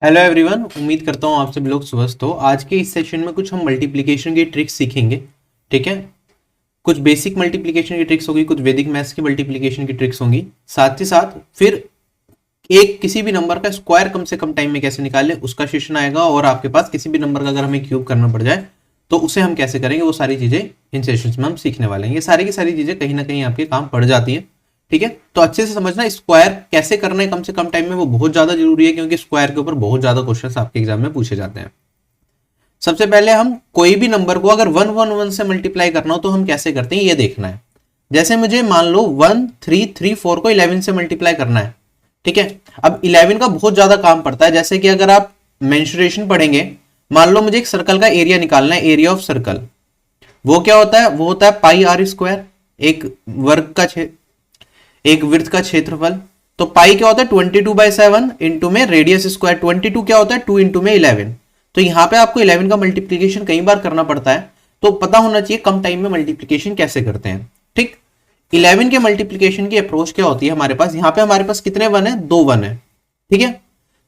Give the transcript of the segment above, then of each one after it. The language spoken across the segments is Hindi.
हेलो एवरीवन, उम्मीद करता हूँ आप सब लोग स्वस्थ हो। आज के इस सेशन में कुछ हम मल्टीप्लिकेशन की ट्रिक्स सीखेंगे। ठीक है, कुछ बेसिक मल्टीप्लिकेशन की ट्रिक्स होगी, कुछ वैदिक मैथ्स की मल्टीप्लिकेशन की ट्रिक्स होंगी। साथ ही साथ फिर एक किसी भी नंबर का स्क्वायर कम से कम टाइम में कैसे निकालें उसका सेशन आएगा, और आपके पास किसी भी नंबर का अगर हमें क्यूब करना पड़ जाए तो उसे हम कैसे करेंगे, वो सारी चीजें इन सेशंस में हम सीखने वाले हैं। ये सारी की सारी चीजें कहीं ना कहीं आपके काम पड़ जाती हैं। ठीक है, तो अच्छे से समझना स्क्वायर कैसे करना है कम से कम टाइम में, वो बहुत ज्यादा जरूरी है, क्योंकि स्क्वायर के ऊपर बहुत ज्यादा क्वेश्चंस आपके एग्जाम में पूछे जाते हैं। सबसे पहले हम कोई भी नंबर को अगर 111 से मल्टीप्लाई करना हो तो हम कैसे करते हैं ये देखना है। जैसे मुझे मान लो 1334 को 11 से मल्टीप्लाई करना है। ठीक है, अब 11 का बहुत ज्यादा काम पड़ता है। जैसे कि अगर आप मेंसुरेशन पढ़ेंगे, मान लो मुझे एक सर्कल का एरिया निकालना है, एरिया ऑफ सर्कल। वो क्या होता है? वो होता है पाई आर स्क्वायर, एक वर्ग का एक वृत्त का क्षेत्रफल। तो पाई क्या होता है? 22/7 इंटू में रेडियस स्क्वायर। 22 क्या होता है? 2 इंटू में 11। तो यहां पे आपको 11 का मल्टीप्लीकेशन कई बार करना पड़ता है, तो पता होना चाहिए कम टाइम में मल्टीप्लीकेशन कैसे करते हैं। ठीक, 11 के मल्टीप्लीकेशन की अप्रोच क्या होती है हमारे पास? यहाँ पे हमारे पास कितने वन है? 2 वन है। ठीक है,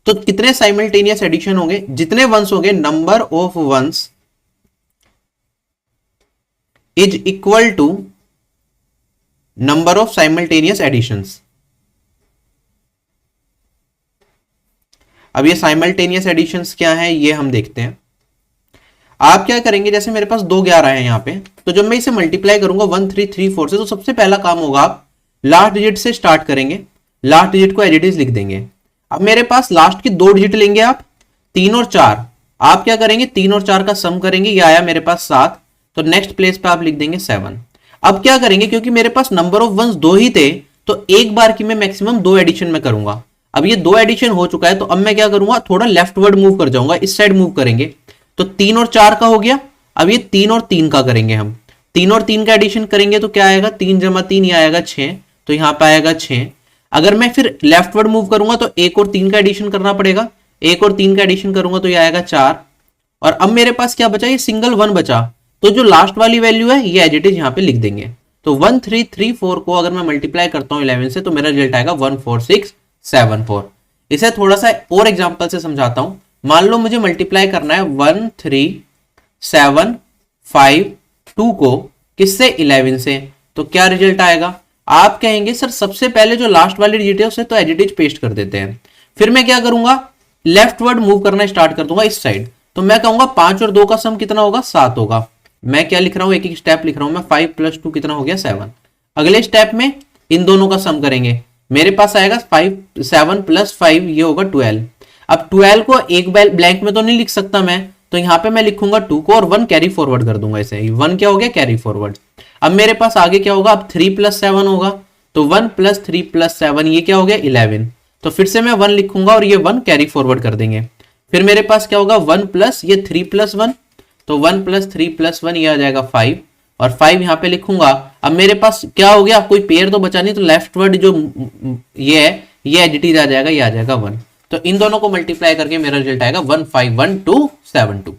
तो कितने साइमल्टेनियस एडिशन होंगे? जितने वंस होंगे, number of ones is equal to number of simultaneous additions. अब ये साइमल्टेनियस एडिशंस क्या है ये हम देखते हैं। आप क्या करेंगे, जैसे मेरे पास 211 है यहाँ पे, तो जब मैं इसे मल्टीप्लाई करूंगा 1334 से, तो सबसे पहला काम होगा आप लास्ट डिजिट से स्टार्ट करेंगे, लास्ट डिजिट को एज इट इज लिख देंगे। अब मेरे पास लास्ट की 2 डिजिट लेंगे आप, 3 और 4। आप क्या करेंगे? 3 और 4 का सम करेंगे, ये आया मेरे पास 7, तो नेक्स्ट प्लेस पे आप लिख देंगे 7। अब क्या करेंगे, क्योंकि मेरे पास नंबर ऑफ वंस 2 ही थे, तो एक बार की मैं मैक्सिमम 2 एडिशन में करूंगा। अब ये 2 एडिशन हो चुका है, तो अब मैं क्या करूंगा, थोड़ा लेफ्टवर्ड मूव कर जाऊंगा, इस साइड मूव करेंगे। तो 3 और 4 का हो गया। अब ये 3 और 3 का करेंगे हम। 3 और 3 का एडिशन करेंगे तो क्या आएगा? 3 जमा 3 ये आएगा 6, तो यहां पे आएगा 6। अगर मैं फिर लेफ्टवर्ड मूव करूंगा तो 1 और 3 का एडिशन करना पड़ेगा। 1 और 3 का एडिशन करूंगा तो ये आएगा 4। और अब मेरे पास क्या बचा? ये सिंगल 1 बचा, तो जो लास्ट वाली वैल्यू है ये एज इट इज यहाँ पे लिख देंगे। तो 1334 को अगर मैं मल्टीप्लाई करता हूँ 11 से, तो मेरा रिजल्ट आएगा 14674। इसे थोड़ा सा और एग्जांपल से समझाता हूं। मान लो मुझे मल्टीप्लाई करना है 13752 को किससे? 11 से, तो क्या रिजल्ट आएगा? आप कहेंगे सर सबसे पहले जो लास्ट वाली डिजिट है उसे तो एज इट इज पेस्ट कर देते हैं। फिर मैं क्या करूंगा? लेफ्टवर्ड मूव करना स्टार्ट कर दूंगा इस साइड। तो मैं कहूंगा 5 और 2 का सम कितना होगा? 7 होगा। मैं क्या लिख रहा हूं, एक एक स्टेप लिख रहा हूं मैं। 5 + 2 कितना हो गया? 7। अगले स्टेप में इन दोनों का सम करेंगे, मेरे पास आएगा 7 + 5 ये होगा 12। अब 12 को एक ब्लैंक में तो नहीं लिख सकता मैं, तो यहां पे मैं लिखूंगा 2 को और 1 कैरी फॉरवर्ड कर दूंगा। इसे 1 क्या हो गया? Carry forward. अब मेरे पास आगे क्या होगा? अब 3 + 7 होगा, तो 1 + 3 + 7 ये क्या हो गया? 11। तो फिर से मैं 1 लिखूंगा और ये 1 कैरी फॉरवर्ड कर देंगे। फिर मेरे पास क्या होगा? 1 प्लस ये 3 + 1, तो 1 + 3 + 1 ये आ जाएगा 5, और 5 यहां पे लिखूंगा। अब मेरे पास क्या हो गया? कोई पेयर तो बचा नहीं, तो लेफ्टवर्ड जो ये है ये एज इट इज आ जाएगा, ये आ जाएगा 1। तो इन दोनों को मल्टीप्लाई करके मेरा रिजल्ट आएगा 151272।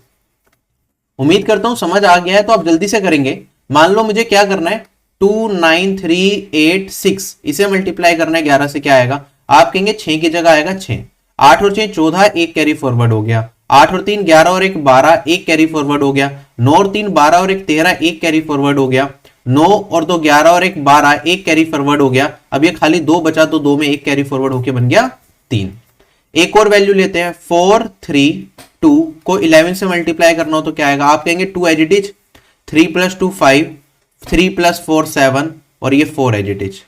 उम्मीद करता हूं समझ आ गया है, तो आप जल्दी से करेंगे। मान लो मुझे क्या करना है, 29386 इसे मल्टीप्लाई करना है 11 से, क्या आएगा? आप कहेंगे 6 की जगह आएगा 6। 8 और 6 14, एक कैरी फॉरवर्ड हो गया। 8 और 3 11 और 1 12, एक कैरी फॉरवर्ड हो गया। 9 और 3 12 और 1 13, एक कैरी फॉरवर्ड हो गया। 9 और 2 11 और 1 12, एक कैरी फॉरवर्ड हो गया। अब ये खाली 2 बचा, तो 2 में एक कैरी फॉरवर्ड होके बन गया 3। एक और वैल्यू लेते हैं, 432 को 11 से मल्टीप्लाई करना हो तो क्या आएगा? आप कहेंगे 2 एज इट इज, 3 + 2 5, 3 + 4 7, और ये 4 एज इट इज।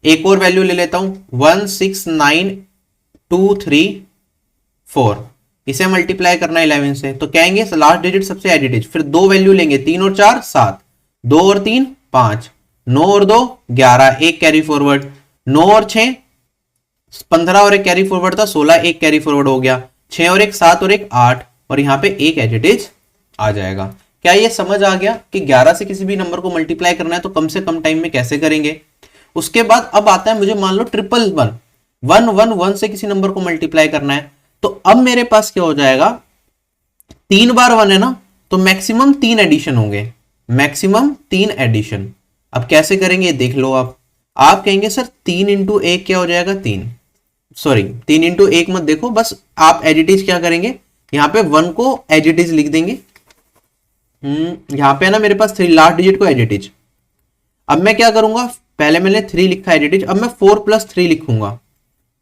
एक और वैल्यू ले लेता हूं, 16924, इसे मल्टीप्लाई करना 11 से, तो कहेंगे लास्ट डिजिट सबसे एज इट इज। फिर 2 वैल्यू लेंगे, 3 और 4 7, 2 और 3 5, 9 और 2 11, एक कैरी फॉरवर्ड। 9 और 6 15 और एक कैरी फॉरवर्ड था 16, एक कैरी फॉरवर्ड हो गया। 6 और 1 7 और 1 8, और यहां पे एक एज इट इज आ जाएगा। क्या ये समझ आ गया कि 11 से किसी भी नंबर को मल्टीप्लाई करना है तो कम से कम टाइम में कैसे करेंगे? उसके बाद अब आता है, मुझे मान लो 111 से किसी नंबर को मल्टीप्लाई करना है, तो अब मेरे पास क्या हो जाएगा? 3 बार 1 है ना, तो मैक्सिमम 3 एडिशन होंगे, मैक्सिमम 3 एडिशन। अब कैसे करेंगे देख लो आप कहेंगे सर 3 × 1 क्या हो जाएगा? 3। सॉरी 3 इंटू 1 मत देखो, बस आप एज इट इज क्या करेंगे, यहाँ पे 1 को एज इट इज लिख देंगे। यहाँ पे है ना मेरे पास 3 लास्ट डिजिट को एज इट इज। अब मैं क्या करूंगा, पहले मैंने 3 लिखा एज इट इज, अब मैं 4 प्लस 3 लिखूंगा,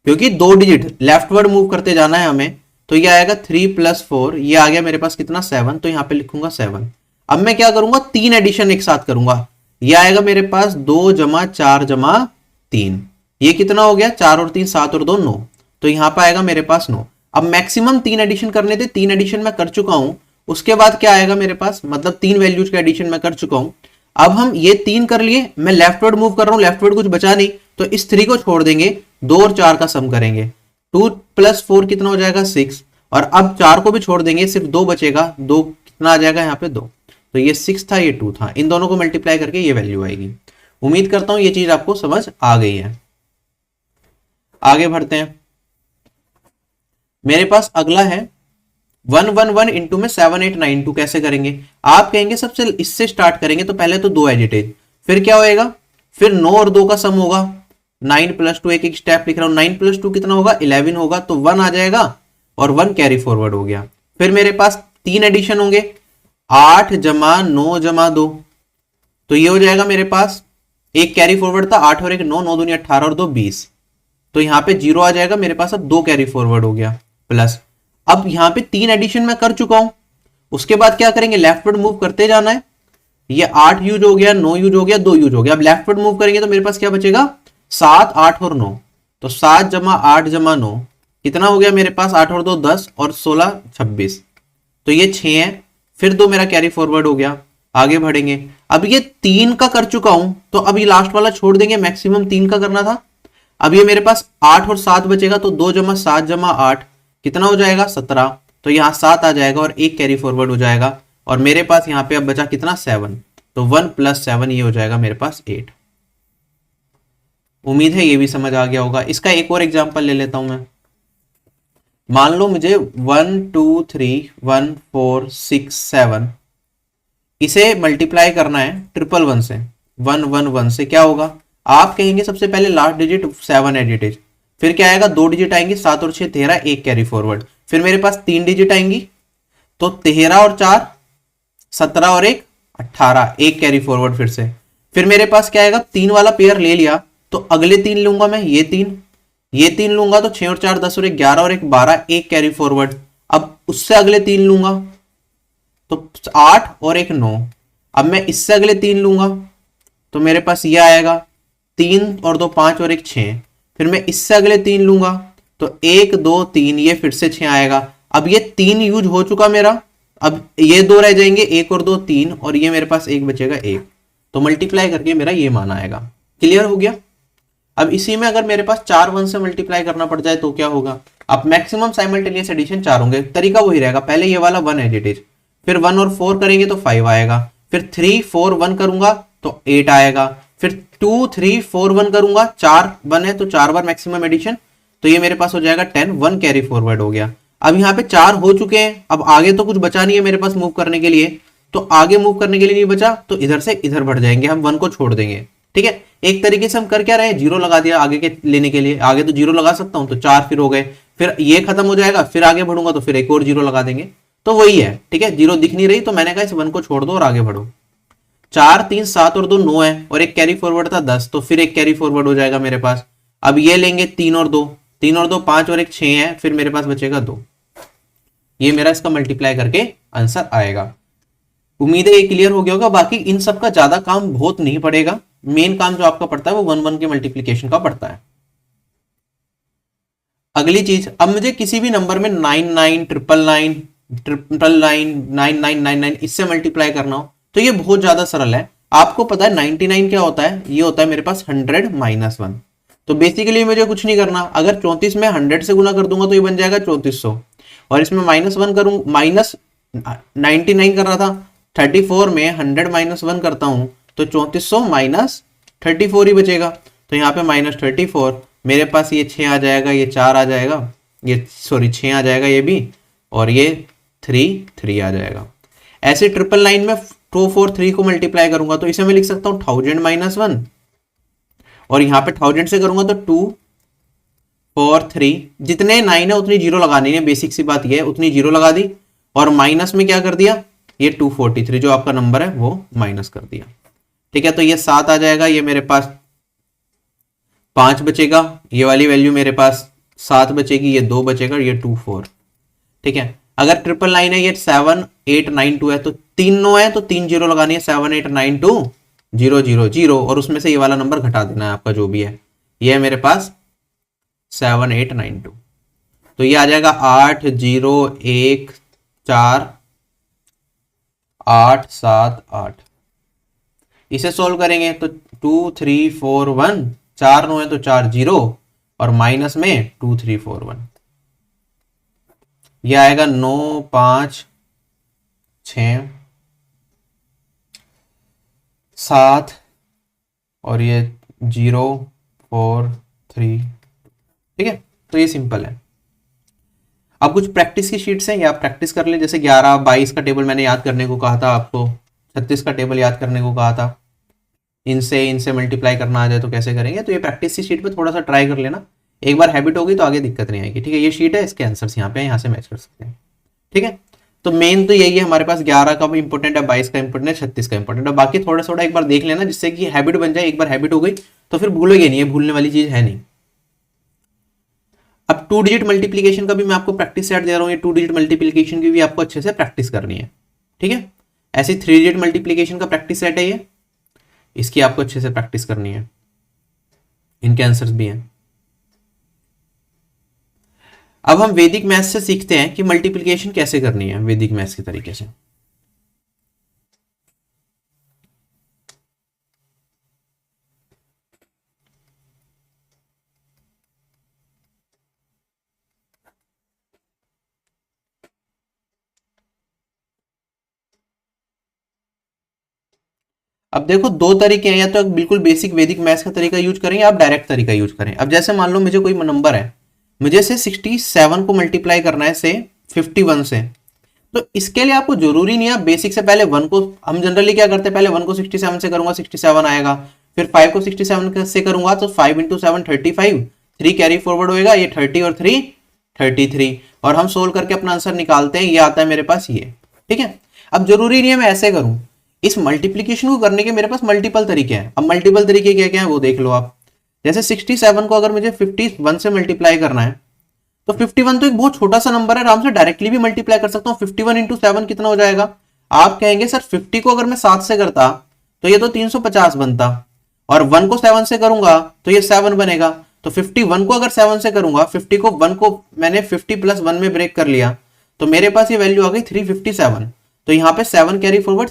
क्योंकि 2 डिजिट लेफ्टवर्ड मूव करते जाना है हमें। तो ये आएगा 3 प्लस 4, ये आ गया मेरे पास कितना 7, तो यहाँ पे लिखूंगा 7। अब मैं क्या करूंगा, 3 एडिशन एक साथ करूंगा, ये आएगा मेरे पास 2 जमा 4 जमा 3, ये कितना हो गया 4 और 3 7 और 2 9, तो यहाँ पे आएगा मेरे पास 9। अब मैक्सिमम 3 एडिशन करने थे, 3 एडिशन मैं कर चुका हूं। उसके बाद क्या आएगा मेरे पास, मतलब 3 वैल्यूज का एडिशन मैं कर चुका हूं। अब हम ये 3 कर लिए, मैं लेफ्टवर्ड मूव कर रहा हूं, लेफ्टवर्ड कुछ बचा नहीं, तो इस 3 को छोड़ देंगे, 2 और 4 का सम करेंगे, 2 प्लस 4 कितना हो जाएगा 6, और अब 4 को भी छोड़ देंगे, सिर्फ 2 बचेगा, 2 कितना आ जाएगा यहाँ पे 2, तो ये 6 था ये 2 था, इन दोनों को मल्टीप्लाई करके ये वैल्यू आएगी। उम्मीद करता हूं ये चीज आपको समझ आ गई है। आगे बढ़ते हैं, मेरे पास अगला है 111 इंटू में 7892 कैसे करेंगे। आप कहेंगे सबसे इससे स्टार्ट करेंगे, तो पहले तो 2 एजिटेज, फिर क्या होएगा, फिर 9 और 2 का सम होगा, 9 प्लस 2, एक एक स्टेप लिख रहा हूं, 9 प्लस 2 कितना होगा 11 होगा, तो 1 आ जाएगा और 1 कैरी फॉरवर्ड हो गया। फिर मेरे पास 3 एडिशन होंगे, 8 जमा 9 जमा 2, तो ये हो जाएगा मेरे पास, एक कैरी फॉरवर्ड था 8 और एक 9, 9 दूनी 18 और 2 20, तो यहाँ पे 0 आ जाएगा मेरे पास। अब 2 कैरी फॉरवर्ड हो गया प्लस, अब यहाँ पे 3 एडिशन मैं कर चुका हूं। उसके बाद क्या करेंगे, लेफ्टवर्ड मूव करते जाना है, ये 8 यूज हो गया, 9 यूज हो गया, 2 यूज हो गया। अब लेफ्टवर्ड मूव करेंगे तो मेरे पास क्या बचेगा 7 8 और 9, तो 7 जमा 8 जमा 9 कितना हो गया मेरे पास, 8 और 2 10 और 16 26, तो ये 6 है। फिर 2 मेरा कैरी फॉरवर्ड हो गया, आगे बढ़ेंगे। अब ये 3 का कर चुका हूं, तो अब ये लास्ट वाला छोड़ देंगे, मैक्सिमम 3 का करना था। अब ये मेरे पास 8 और 7 बचेगा, तो 2 जमा 7 जमा 8 कितना हो जाएगा 17, तो यहाँ 7 आ जाएगा और एक कैरी फॉरवर्ड हो जाएगा, और मेरे पास यहाँ पे अब बचा कितना 7, तो 1 प्लस 7 ये हो जाएगा मेरे पास 8। उम्मीद है ये भी समझ आ गया होगा। इसका एक और एग्जांपल ले लेता हूं मैं। मान लो मुझे 1 2 3 1 4 6 7 इसे मल्टीप्लाई करना है 111 से, 111 से क्या होगा, आप कहेंगे सबसे पहले लास्ट डिजिट 7 एडिटेज, फिर क्या आएगा 2 डिजिट आएंगे, 7 और 6 13, एक कैरी फॉरवर्ड, फिर मेरे पास 3 डिजिट आएंगी, तो 13 और 4 17 और 1 18, एक कैरी फॉरवर्ड फिर से। फिर मेरे पास क्या आएगा, 3 वाला पेयर ले लिया, तो अगले 3 लूंगा मैं, ये 3 लूंगा, तो 6 और 4 10 और 1 11 और 1 12, एक कैरी फॉरवर्ड। अब उससे अगले 3 लूंगा, तो 8 और 1 9, अब मैं इससे अगले 3 लूंगा, तो मेरे पास ये आएगा 3 और 2 5 और 1 6, फिर मैं इससे अगले 3 लूंगा, तो 1 2 3, ये फिर से 6 आएगा। अब ये 3 यूज हो चुका मेरा, अब ये 2 रह जाएंगे, 1 और 2 3, और ये मेरे पास 1 बचेगा 1, तो मल्टीप्लाई करके मेरा ये मान आएगा। क्लियर हो गया। अब इसी में अगर मेरे पास 4 1 से मल्टीप्लाई करना पड़ जाए तो क्या होगा, अब मैक्सिमम साइमल्टेनियस एडिशन 4 होंगे, तरीका वही रहेगा, पहले ये वाला 1 एडिटेज, फिर 1 और 4 करेंगे तो 5 आएगा, फिर 3 4 1 करूंगा तो 8 आएगा, फिर 2 3 4 1 करूंगा, 4 1 है तो 4 बार मैक्सिमम एडिशन, तो ये मेरे पास हो जाएगा 10, 1 कैरी फॉरवर्ड हो गया। अब यहाँ पे 4 हो चुके हैं, अब आगे तो कुछ बचा नहीं है मेरे पास मूव करने के लिए, तो आगे मूव करने के लिए नहीं बचा, तो इधर से इधर बढ़ जाएंगे, हम 1 को छोड़ देंगे। ठीक है, एक तरीके से हम कर क्या रहे हैं, 0 लगा दिया आगे के लेने के लिए, आगे तो 0 लगा सकता हूं, तो 4 फिर हो गए, फिर ये खत्म हो जाएगा, फिर आगे बढ़ूंगा तो फिर एक और 0 लगा देंगे, तो वही है। ठीक है, 0 दिख नहीं रही, तो मैंने कहा इस 1 को छोड़ दो और आगे बढ़ो। 4 3 7 और 2 9 है, और एक कैरी फॉरवर्ड था 10, तो फिर एक कैरी फॉरवर्ड हो जाएगा मेरे पास। अब ये लेंगे 3 और 2 5 और 1 6 है, फिर मेरे पास बचेगा 2, ये मेरा इसका मल्टीप्लाई करके आंसर आएगा। उम्मीद है ये क्लियर हो गया होगा। बाकी इन सब का ज्यादा काम बहुत नहीं पड़ेगा, मेन काम जो आपका पड़ता है वो 1 1 के मल्टीप्लीकेशन का पड़ता है। अगली चीज, अब मुझे किसी भी नंबर में 9 9 9 9 9 9 9 इससे मल्टीप्लाई करना हो तो ये बहुत ज्यादा सरल है। आपको पता है 99 क्या होता है, ये होता है मेरे पास 100 माइनस 1। तो बेसिकली मुझे कुछ नहीं करना, अगर 34 में 100 से गुना कर दूंगा तो ये बन जाएगा 3400, और इसमें माइनस 1 करूं, माइनस 99 कर रहा था, 34 में 100 माइनस 1 करता हूं तो 3400 माइनस 34 ही बचेगा, तो यहाँ पे माइनस 34, मेरे पास ये 6 आ जाएगा, ये 4 आ जाएगा, ये सॉरी 6 आ जाएगा ये भी, और ये 3 आ जाएगा। ऐसे 999 में 243 को मल्टीप्लाई करूंगा तो इसे मैं लिख सकता हूं 1000 माइनस 1, और यहाँ पे 1000 से करूंगा तो 2 4 3, जितने 9 है उतनी जीरो लगानी है, बेसिक सी बात ये है, उतनी जीरो लगा दी और माइनस में क्या कर दिया, ये 243 जो आपका नंबर है वो माइनस कर दिया। ठीक है, तो ये 7 आ जाएगा, ये मेरे पास 5 बचेगा, ये वाली वैल्यू मेरे पास 7 बचेगी, ये 2 बचेगा, ये 2 4। ठीक है, अगर 999 है, ये 7 8 9 2 है, तो 3 9 है तो 3 जीरो लगानी है, 7 8 9 2 0 0 0, और उसमें से ये वाला नंबर घटा देना है आपका जो भी है, ये है मेरे पास 7 8 9 2। तो ये आ जाएगा 8 0 1 4 8 7 8। इसे सोल्व करेंगे तो 2 3 4 1, 4 9 है तो 4 0 और माइनस में 2 3 4 1, ये आएगा 9 5 6 7 और ये 0 4 3। ठीक है, तो ये सिंपल है। अब कुछ प्रैक्टिस की शीट्स हैं, ये आप प्रैक्टिस कर ले, जैसे 11 22 का टेबल मैंने याद करने को कहा था आपको, 36 का टेबल याद करने को कहा था, इनसे मल्टीप्लाई करना आ जाए तो कैसे करेंगे, तो ये प्रैक्टिस की शीट पे थोड़ा सा ट्राई कर लेना, एक बार हैबिट होगी तो आगे दिक्कत नहीं आएगी। ठीक है, ये शीट है, इसके आंसर्स यहाँ पे यहाँ से मैच कर सकते हैं। ठीक है, तो मेन तो यही है हमारे पास, 11 का भी इंपॉर्टेंट है, 22 का इंपॉर्टेंट है, 36 का इंपॉर्टेंट है, बाकी थोड़ा थोड़ा एक बार देख लेना जिससे कि हैबिट बन जाए। एक बार हैबिट हो गई तो फिर भूलोगे नहीं, है भूलने वाली चीज है नहीं। अब 2 डिजिट मल्टीप्लीकेशन का भी मैं आपको प्रैक्टिस सेट दे रहा हूँ, ये 2 डिजिट मल्टीप्लीकेशन की भी आपको अच्छे से प्रैक्टिस करनी है। ठीक है, ऐसे 3 डिजिट मल्टीप्लीकेशन का प्रैक्टिस सेट है ये, इसकी आपको अच्छे से प्रैक्टिस करनी है, इनके आंसर्स भी हैं। अब हम वैदिक मैथ्स से सीखते हैं कि मल्टीप्लिकेशन कैसे करनी है वैदिक मैथ्स के तरीके से। अब देखो दो तरीके हैं, या तो बिल्कुल बेसिक वैदिक मैथ्स का तरीका यूज करें या आप डायरेक्ट तरीका यूज करें। अब जैसे मान लो मुझे कोई नंबर है, मुझे से 67 को मल्टीप्लाई करना है से 51 से, तो इसके लिए आपको जरूरी नहीं है बेसिक से पहले 1 को, हम जनरली क्या करते हैं पहले 1 को 67 से करूंगा 67 आएगा, फिर 5 को 67 से करूंगा तो 5 इंटू 7 35, 3 कैरी फॉरवर्ड होएगा, ये 30 और 3 33, और हम सोल्व करके अपना आंसर निकालते हैं, ये आता है मेरे पास ये। ठीक है, अब जरूरी नहीं है मैं ऐसे करूं, इस मल्टीप्लीकेशन को करने के मेरे पास मल्टीपल तरीके हैं। अब मल्टीपल तरीके क्या क्या है वो देख लो आप, जैसे 67 को अगर मुझे 51 से मल्टीप्लाई करना है तो 51 तो एक बहुत छोटा सा नंबर है, आराम से डायरेक्टली भी मल्टीप्लाई कर सकता हूँ। 51 इंटू 7 कितना हो जाएगा, आप कहेंगे सर 50 को अगर मैं 7 से करता तो ये तो 350 बनता, और 1 को 7 से करूंगा तो ये 7 बनेगा, तो 51 को अगर 7 से करूंगा, 50 को 1 को मैंने 50 प्लस 1 में ब्रेक कर लिया, तो मेरे पास ये वैल्यू आ गई 357। तो यहाँ पे 7 कैरी फॉरवर्ड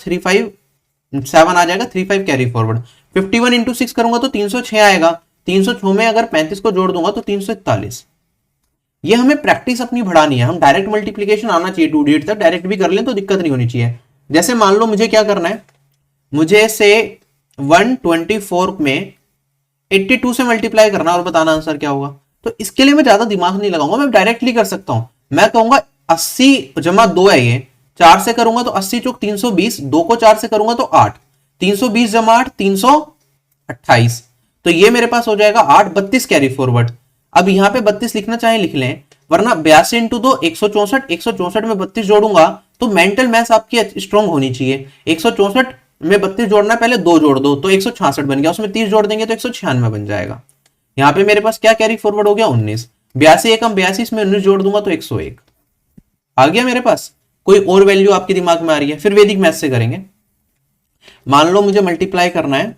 7 आ जाएगा, 35 कैरी फॉरवर्ड। 51 इंटू 6 करूंगा तो 306 आएगा, 306 में अगर 35 को जोड़ दूंगा तो 341। ये हमें प्रैक्टिस अपनी बढ़ानी है, हम डायरेक्ट मल्टीप्लीकेशन आना चाहिए 2 डिजिट तक, डायरेक्ट भी कर लें तो दिक्कत नहीं होनी चाहिए। जैसे मान लो मुझे क्या करना है, मुझे से 124 में 82 से मल्टीप्लाई करना और बताना आंसर क्या होगा, तो इसके लिए मैं ज्यादा दिमाग नहीं लगाऊंगा, मैं डायरेक्टली कर सकता हूं। मैं कहूंगा 80 जमा 2 है, ये 4 से करूंगा तो 80 चौक 320, 2 को 4 से करूंगा तो 8, 320 जमा 8 328, तो ये मेरे पास हो जाएगा 8 32 कैरी फॉरवर्ड। अब यहाँ पे 32 लिखना चाहे लिख लें, वरना 82 इंटू 2 164, 164 में 32 जोड़ूंगा तो मेंटल मैथ्स आपकी स्ट्रॉन्ग होनी चाहिए। 164 में 32 जोड़ना है, पहले 2 जोड़ दो तो 166 बन गया, उसमें 30 जोड़ देंगे तो 196 बन जाएगा। यहाँ पे मेरे पास क्या कैरी फॉरवर्ड हो गया 19, 82 एकम 82, इसमें 19 जोड़ दूंगा तो 101 आ गया मेरे पास। कोई और वैल्यू आपके दिमाग में आ रही है, फिर वैदिक मैथ से करेंगे। मान लो मुझे मल्टीप्लाई करना है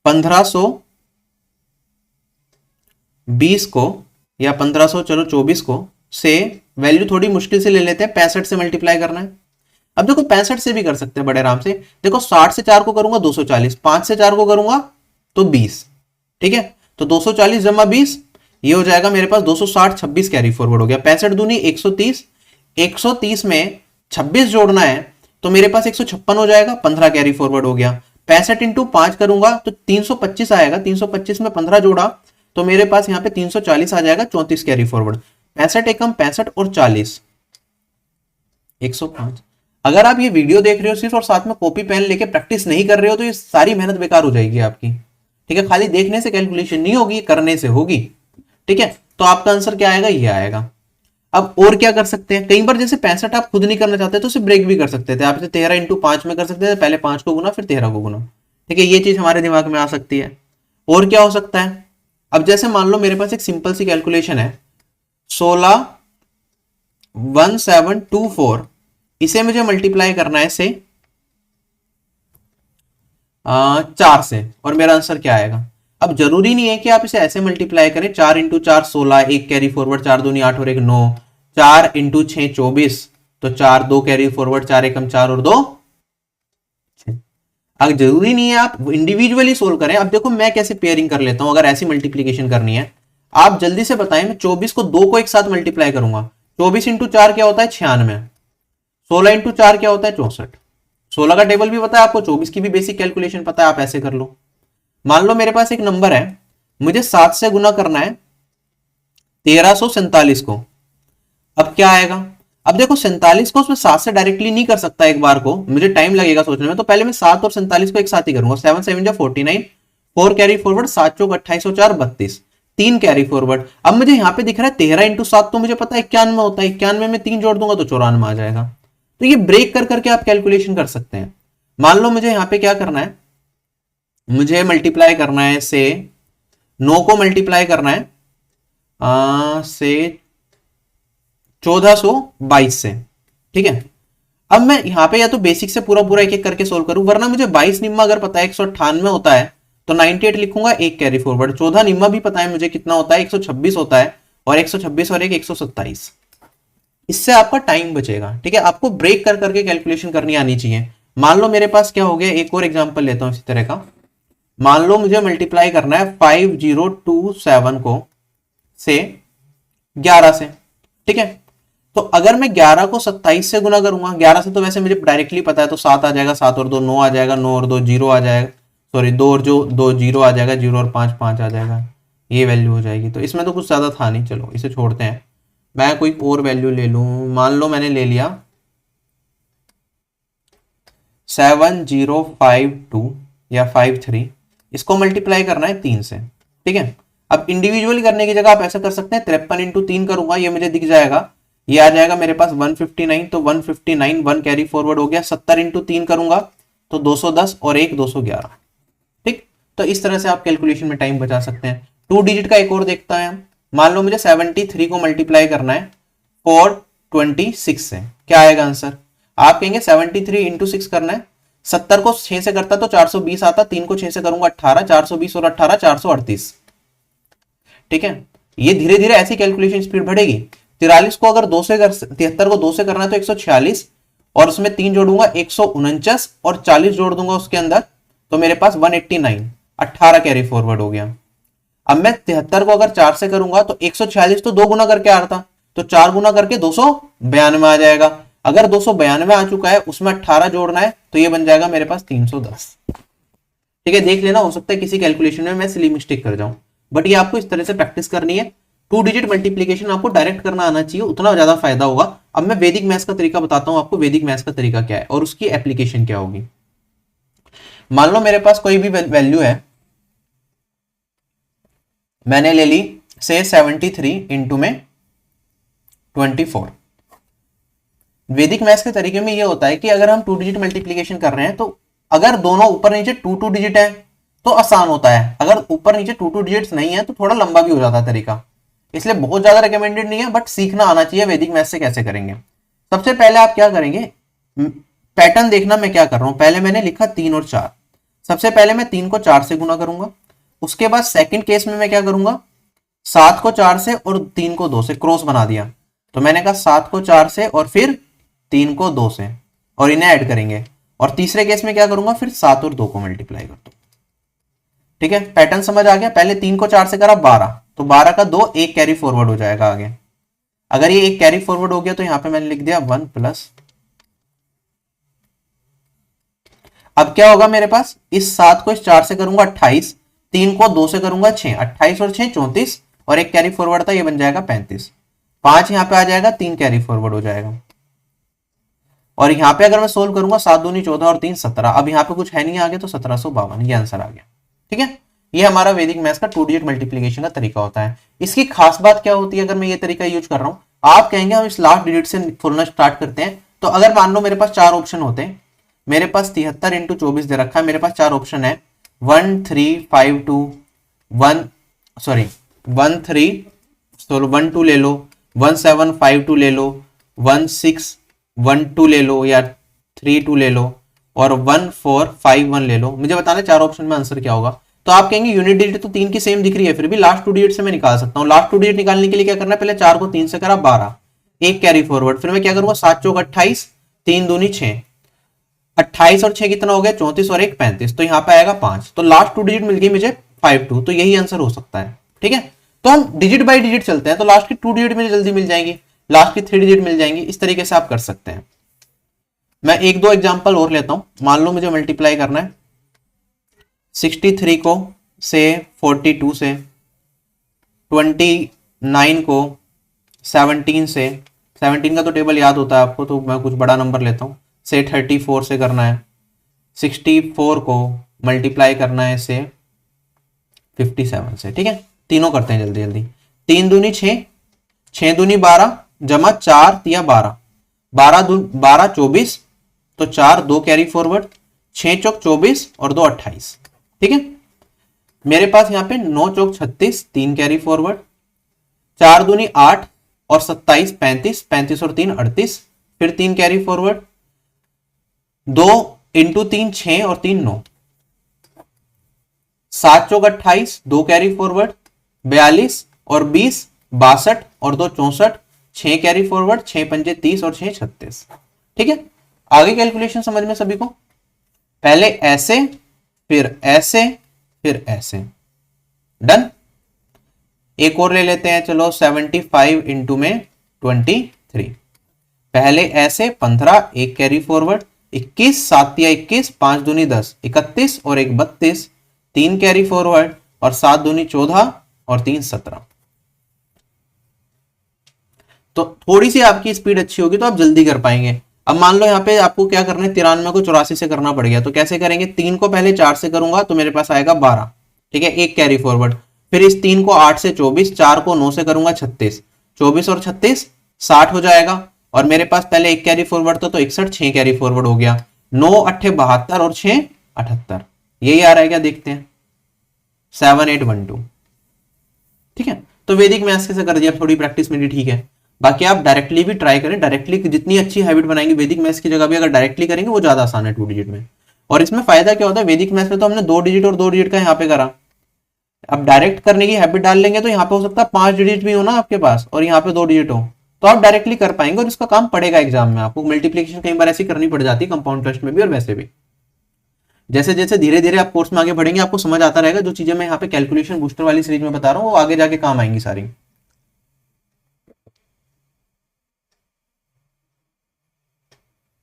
1520 को या 1500 चलो 24 को, से वैल्यू थोड़ी मुश्किल से ले लेते हैं, 65 से मल्टीप्लाई करना है। अब देखो 65 से भी कर सकते हैं बड़े आराम से, देखो 60 से 4 को करूंगा 240, 5 से 4 को करूंगा तो 20। ठीक है, तो 240 जमा 20 ये हो जाएगा मेरे पास 260, 26 कैरी फॉरवर्ड हो गया, 65 दूनी 130, 130 में 26 जोड़ना है तो मेरे पास 156 हो जाएगा, 15 कैरी फॉरवर्ड हो गया। 65 इंटू 5 करूंगा तो 325 आएगा, 325 में 15 जोड़ा तो मेरे पास यहाँ पे 340 आ जाएगा, 34 कैरी फॉरवर्ड। 65 एकम 65 और 40 105। अगर आप ये वीडियो देख रहे हो सिर्फ और साथ में कॉपी पेन लेके प्रैक्टिस नहीं कर रहे हो तो ये सारी मेहनत बेकार हो जाएगी आपकी। ठीक है, खाली देखने से कैलकुलेशन नहीं होगी, करने से होगी। ठीक है, तो आपका आंसर क्या आएगा, ये आएगा। अब और क्या कर सकते हैं, कई बार जैसे 65 आप खुद नहीं करना चाहते तो उसे ब्रेक भी कर सकते थे, आप इसे 13 इंटू 5 में कर सकते थे, पहले 5 को गुना फिर 13 को गुना। ठीक है, ये चीज हमारे दिमाग में आ सकती है। और क्या हो सकता है, अब जैसे मान लो मेरे पास एक सिंपल सी कैलकुलेशन है 161724, इसे मुझे मल्टीप्लाई करना है से 4 से, और मेरा आंसर क्या आएगा। अब जरूरी नहीं है कि आप इसे ऐसे मल्टीप्लाई करें, 4 इंटू 4 16, एक कैरी फॉरवर्ड, 4 दूनी 8 और एक 9, 4 इंटू 6 24, तो 4 2 कैरी फॉरवर्ड, 4 एकम 4 और 2 6। अब जरूरी नहीं है आप इंडिविजुअली सोल्व करें। अब देखो मैं कैसे पेयरिंग कर लेता हूं, अगर ऐसी मल्टीप्लीकेशन करनी है, आप जल्दी से बताएं। मैं 24 को 2 को एक साथ मल्टीप्लाई करूंगा, 24 इंटू 4 क्या होता है 96, 16 इंटू 4 क्या होता है 64, 16 का टेबल भी पता है आपको, 24 की भी बेसिक कैलकुलेशन पता है, आप ऐसे कर लो। मान लो मेरे पास एक नंबर है, मुझे 7 से गुना करना है 1347 को, अब क्या आएगा। अब देखो 47 को उसमें 7 से डायरेक्टली नहीं कर सकता एक बार को, मुझे टाइम लगेगा सोचने में, तो पहले मैं 7 और 47 को एक साथ ही करूंगा। 7 7 जा 49, 4 कैरी फॉरवर्ड, 7 चौक 28 और 4 32, 3 कैरी फॉरवर्ड। अब मुझे यहाँ पे दिख रहा है 13 इंटू 7, तो मुझे पता है 91 होता है, 91 में 3 जोड़ दूंगा तो 94 आ जाएगा। तो ये ब्रेक कर करके आप कैलकुलेशन कर सकते हैं। मान लो मुझे यहाँ पे क्या करना है, मुझे मल्टीप्लाई करना है से 9 को मल्टीप्लाई करना है से 1422 से। ठीक है, अब मैं यहां पे या तो बेसिक से पूरा पूरा एक एक करके सोल्व करूं, वरना मुझे 22 निम्मा अगर पता है 198 होता है तो 98 लिखूंगा, एक कैरी फॉरवर्ड। 14 निम्मा भी पता है मुझे कितना होता है 126 होता है, और 126 और एक 127। इससे आपका टाइम बचेगा। ठीक है, आपको ब्रेक कर करके कैलकुलेशन करनी आनी चाहिए। मान लो मेरे पास क्या हो गया, एक और एग्जांपल लेता हूं इसी तरह का। मान लो मुझे मल्टीप्लाई करना है 5027 को से 11 से। ठीक है, तो अगर मैं 11 को 27 से गुना करूंगा, 11 से तो वैसे मुझे डायरेक्टली पता है, तो 7 आ जाएगा, 7 और 2 9 आ जाएगा, 9 और 2 0 आ जाएगा, सॉरी 2 और 2 0 आ जाएगा, 0 और 5 5 आ जाएगा, ये वैल्यू हो जाएगी। तो इसमें तो कुछ ज्यादा था नहीं, चलो इसे छोड़ते हैं। मैं कोई और वैल्यू ले लूं, मान लो मैंने ले लिया 7052 या 53, इसको मल्टीप्लाई करना है 3 से। ठीक है, अब इंडिविजुअली करने की जगह आप ऐसा कर सकते हैं, 53 इंटू 3 करूंगा, ये मुझे दिख जाएगा, ये आ जाएगा मेरे पास 159, तो 159 1 कैरी फॉरवर्ड हो गया। 70 इंटू 3 करूंगा तो 210 और एक 211। ठीक, तो इस तरह से आप कैलकुलेशन में टाइम बचा सकते हैं। 2 डिजिट का एक और देखता है हम। मान लो मुझे 73 को मल्टीप्लाई करना है 426 से, क्या आएगा आंसर। आप कहेंगे 73 इंटू 6 करना है, 70 को 6 से करता तो 420 आता, 3 को 6 से करूंगा 18, 420 और 18 438। ठीक है, ये धीरे धीरे ऐसी कैलकुलेशन स्पीड बढ़ेगी। 43 को अगर 2 से 73 को 2 से करना है तो 146, और उसमें 3 जोड़ूंगा 149, और 40 जोड़ दूंगा उसके अंदर, तो मेरे पास 189, 18 कैरी फॉरवर्ड हो गया। अब मैं 73 को अगर 4 से करूंगा तो 146 तो 2 गुना करके आ रहा था, तो 4 गुना करके 292 आ जाएगा। अगर 292 आ चुका है, उसमें 18 जोड़ना है, तो ये बन जाएगा मेरे पास 310। ठीक है, देख लेना, हो सकता है किसी कैलकुलेशन में मैं सिली मिस्टेक कर जाऊं, बट ये आपको इस तरह से प्रैक्टिस करनी है। 2 डिजिट मल्टीप्लीकेशन आपको डायरेक्ट करना आना चाहिए, उतना ज्यादा फायदा होगा। अब मैं वैदिक मैथ्स का तरीका बताता हूं आपको, वैदिक मैथ्स का तरीका क्या है और उसकी एप्लीकेशन क्या होगी। मान लो मेरे पास कोई भी वैल्यू है, मैंने ले ली से 73 इंटू में 24। वैदिक मैथ्स के तरीके में ये होता है कि अगर हम 2 डिजिट मल्टीप्लीकेशन कर रहे हैं, तो अगर दोनों ऊपर नीचे 2 डिजिट है तो आसान होता है, अगर ऊपर नीचे 2 डिजिट्स नहीं है तो थोड़ा लंबा भी हो जाता है तरीका, इसलिए बहुत ज्यादा रिकमेंडेड नहीं है, बट सीखना आना चाहिए वैदिक मैथ्स से कैसे करेंगे। सबसे पहले आप क्या करेंगे, पैटर्न देखना मैं क्या कर रहा हूं। पहले मैंने लिखा 3 और 4, सबसे पहले मैं 3 को 4 से गुना करूंगा। उसके बाद सेकंड केस में मैं क्या करूंगा, 7 को 4 से और 3 को 2 से क्रॉस बना दिया, तो मैंने कहा 7 को 4 से और फिर 3 को 2 से, और इन्हें ऐड करेंगे। और तीसरे केस में क्या करूंगा, फिर 7 और 2 को मल्टीप्लाई कर दो। ठीक है, पैटर्न समझ आ गया। पहले 3 को 4 से करा 12, तो 12 का 2 एक कैरी फॉरवर्ड हो जाएगा आगे। अगर ये एक कैरी फॉरवर्ड हो गया तो यहां पे मैंने लिख दिया 1 प्लस। अब क्या होगा मेरे पास, इस 7 को इस 4 से करूंगा 28, 3 को 2 से करूंगा 6, 28 और 6 34, और एक कैरी फॉरवर्ड था, ये बन जाएगा 35। 5 यहां पे आ जाएगा, 3 कैरी फॉरवर्ड हो जाएगा। और यहां पे अगर मैं सोल्व करूंगा 7 दूनी 14 और 3 17, अब यहां पे कुछ है नहीं आगे, तो 1752 ये आंसर आ गया। ठीक है, ये हमारा वैदिक मैथ्स का 2 डिजिट मल्टीप्लीकेशन का तरीका होता है। इसकी खास बात क्या होती है अगर मैं ये तरीका यूज कर रहा हूँ, आप कहेंगे हम इस लास्ट डिजिट से खोलना स्टार्ट करते हैं, तो अगर मान लो मेरे पास 4 ऑप्शन होते हैं, मेरे पास 73 इंटू 24 दे रखा है, मेरे पास 4 ऑप्शन है 1 3 5 2 1 सॉरी 1 3 1 2 ले लो, 1 7 5 2 ले लो, 1 6 1 2 ले लो या 3 2 ले लो और 1 4 5 1 ले लो। मुझे बताना 4 ऑप्शन में आंसर क्या होगा। तो आप कहेंगे यूनिट डिजिट तो 3 की सेम दिख रही है, फिर भी लास्ट 2 डिजिट से मैं निकाल सकता हूँ। लास्ट 2 डिजिट निकालने के लिए क्या करना है, पहले 4 को 3 से करा 12, एक कैरी फॉरवर्ड, फिर मैं क्या करूंगा 7 चौक 28, 3 दूनी 6, 28 और 6 कितना हो गया 34 और 1 35, तो यहाँ पे आएगा 5। तो लास्ट 2 डिजिट मिल गई मुझे 52, तो यही आंसर हो सकता है। ठीक है, तो हम डिजिट बाय डिजिट चलते हैं, तो लास्ट की 2 डिजिट मुझे जल्दी मिल जाएंगी, लास्ट की 3 डिजिट मिल जाएंगी। इस तरीके से आप कर सकते हैं। मैं एक दो एग्जांपल और लेता हूं। मान लो मुझे मल्टीप्लाई करना है 63 को से 42 से, 29 को 17 से, 17 का तो टेबल याद होता है आपको, तो मैं कुछ बड़ा नंबर लेता हूं, से 34 से करना है, 64 को मल्टीप्लाई करना है से 57 से। ठीक है, तीनों करते हैं जल्दी जल्दी। 3 दूनी 6, 6 दूनी 12 जमा 4 या 12, 12 24, तो 4 2 कैरी फॉरवर्ड, 6 चौक 24 और 2 28। ठीक है, मेरे पास यहाँ पे 9 चौक 36, 3 कैरी फॉरवर्ड, 4 दूनी 8 और 27 35, 35 और 3 38, फिर 3 कैरी फॉरवर्ड, 2 इंटू 3 6 और 3 9, 7 चौक 28, 2 कैरी फॉरवर्ड, 42 और 20 62 और 2 64, 6 कैरी फॉरवर्ड, 6 पंजे 30 और 6 36। ठीक है, आगे कैलकुलेशन समझ में सभी को, पहले ऐसे फिर ऐसे फिर ऐसे, डन। एक और ले लेते हैं, चलो 75 इंटू में 23, पहले ऐसे 15, एक कैरी फॉरवर्ड, 21 7 या 21, 5 दूनी 10, 31 और 1 32, 3 कैरी फॉरवर्ड और 7 दूनी 14 और 3 17। तो थोड़ी सी आपकी स्पीड अच्छी होगी तो आप जल्दी कर पाएंगे। अब मान लो यहाँ पे आपको क्या करना है, 93 को 84 से करना पड़ गया, तो कैसे करेंगे, 3 को पहले 4 से करूंगा तो मेरे पास आएगा 12। ठीक है, एक कैरी फॉरवर्ड, फिर इस 3 को 8 से 24, 4 को 9 से करूंगा 36, 24 और 36 60 हो जाएगा, और मेरे पास पहले एक कैरी फॉरवर्ड था तो 61, 6 कैरी फॉरवर्ड हो गया, 9 8 72 और 6 78। यही आ रहा है क्या, देखते हैं 7812। ठीक है, तो वैदिक मैथ्स से कर दिया, थोड़ी प्रैक्टिस मेरी ठीक है। बाकी आप डायरेक्टली भी ट्राई करें, डायरेक्टली जितनी अच्छी हैबिट बनाएंगे वैदिक मैथ्स की जगह भी अगर डायरेक्टली करेंगे वो ज्यादा आसान है 2 डिजिट में। और इसमें फायदा क्या होता है, वैदिक मैथ्स में तो हमने 2 डिजिट और 2 डिजिट का यहाँ पे करा, अब डायरेक्ट करने की हैबिट डाल लेंगे तो यहाँ पे हो सकता है 5 डिजिट भी हो ना आपके पास और यहाँ पे 2 डिजिट हो, तो आप डायरेक्टली कर पाएंगे और इसका काम पड़ेगा एग्जाम में। आपको मल्टीप्लीकेशन कई बार ऐसी करनी पड़ जाती है कंपाउंड टेस्ट में भी और वैसे भी। जैसे जैसे धीरे धीरे आप कोर्स में आगे बढ़ेंगे आपको समझ आता रहेगा, जो चीजें मैं यहाँ पे कैलकुलेशन बूस्टर वाली सीरीज में बता रहा हूँ वो आगे जाके काम आएंगी सारी।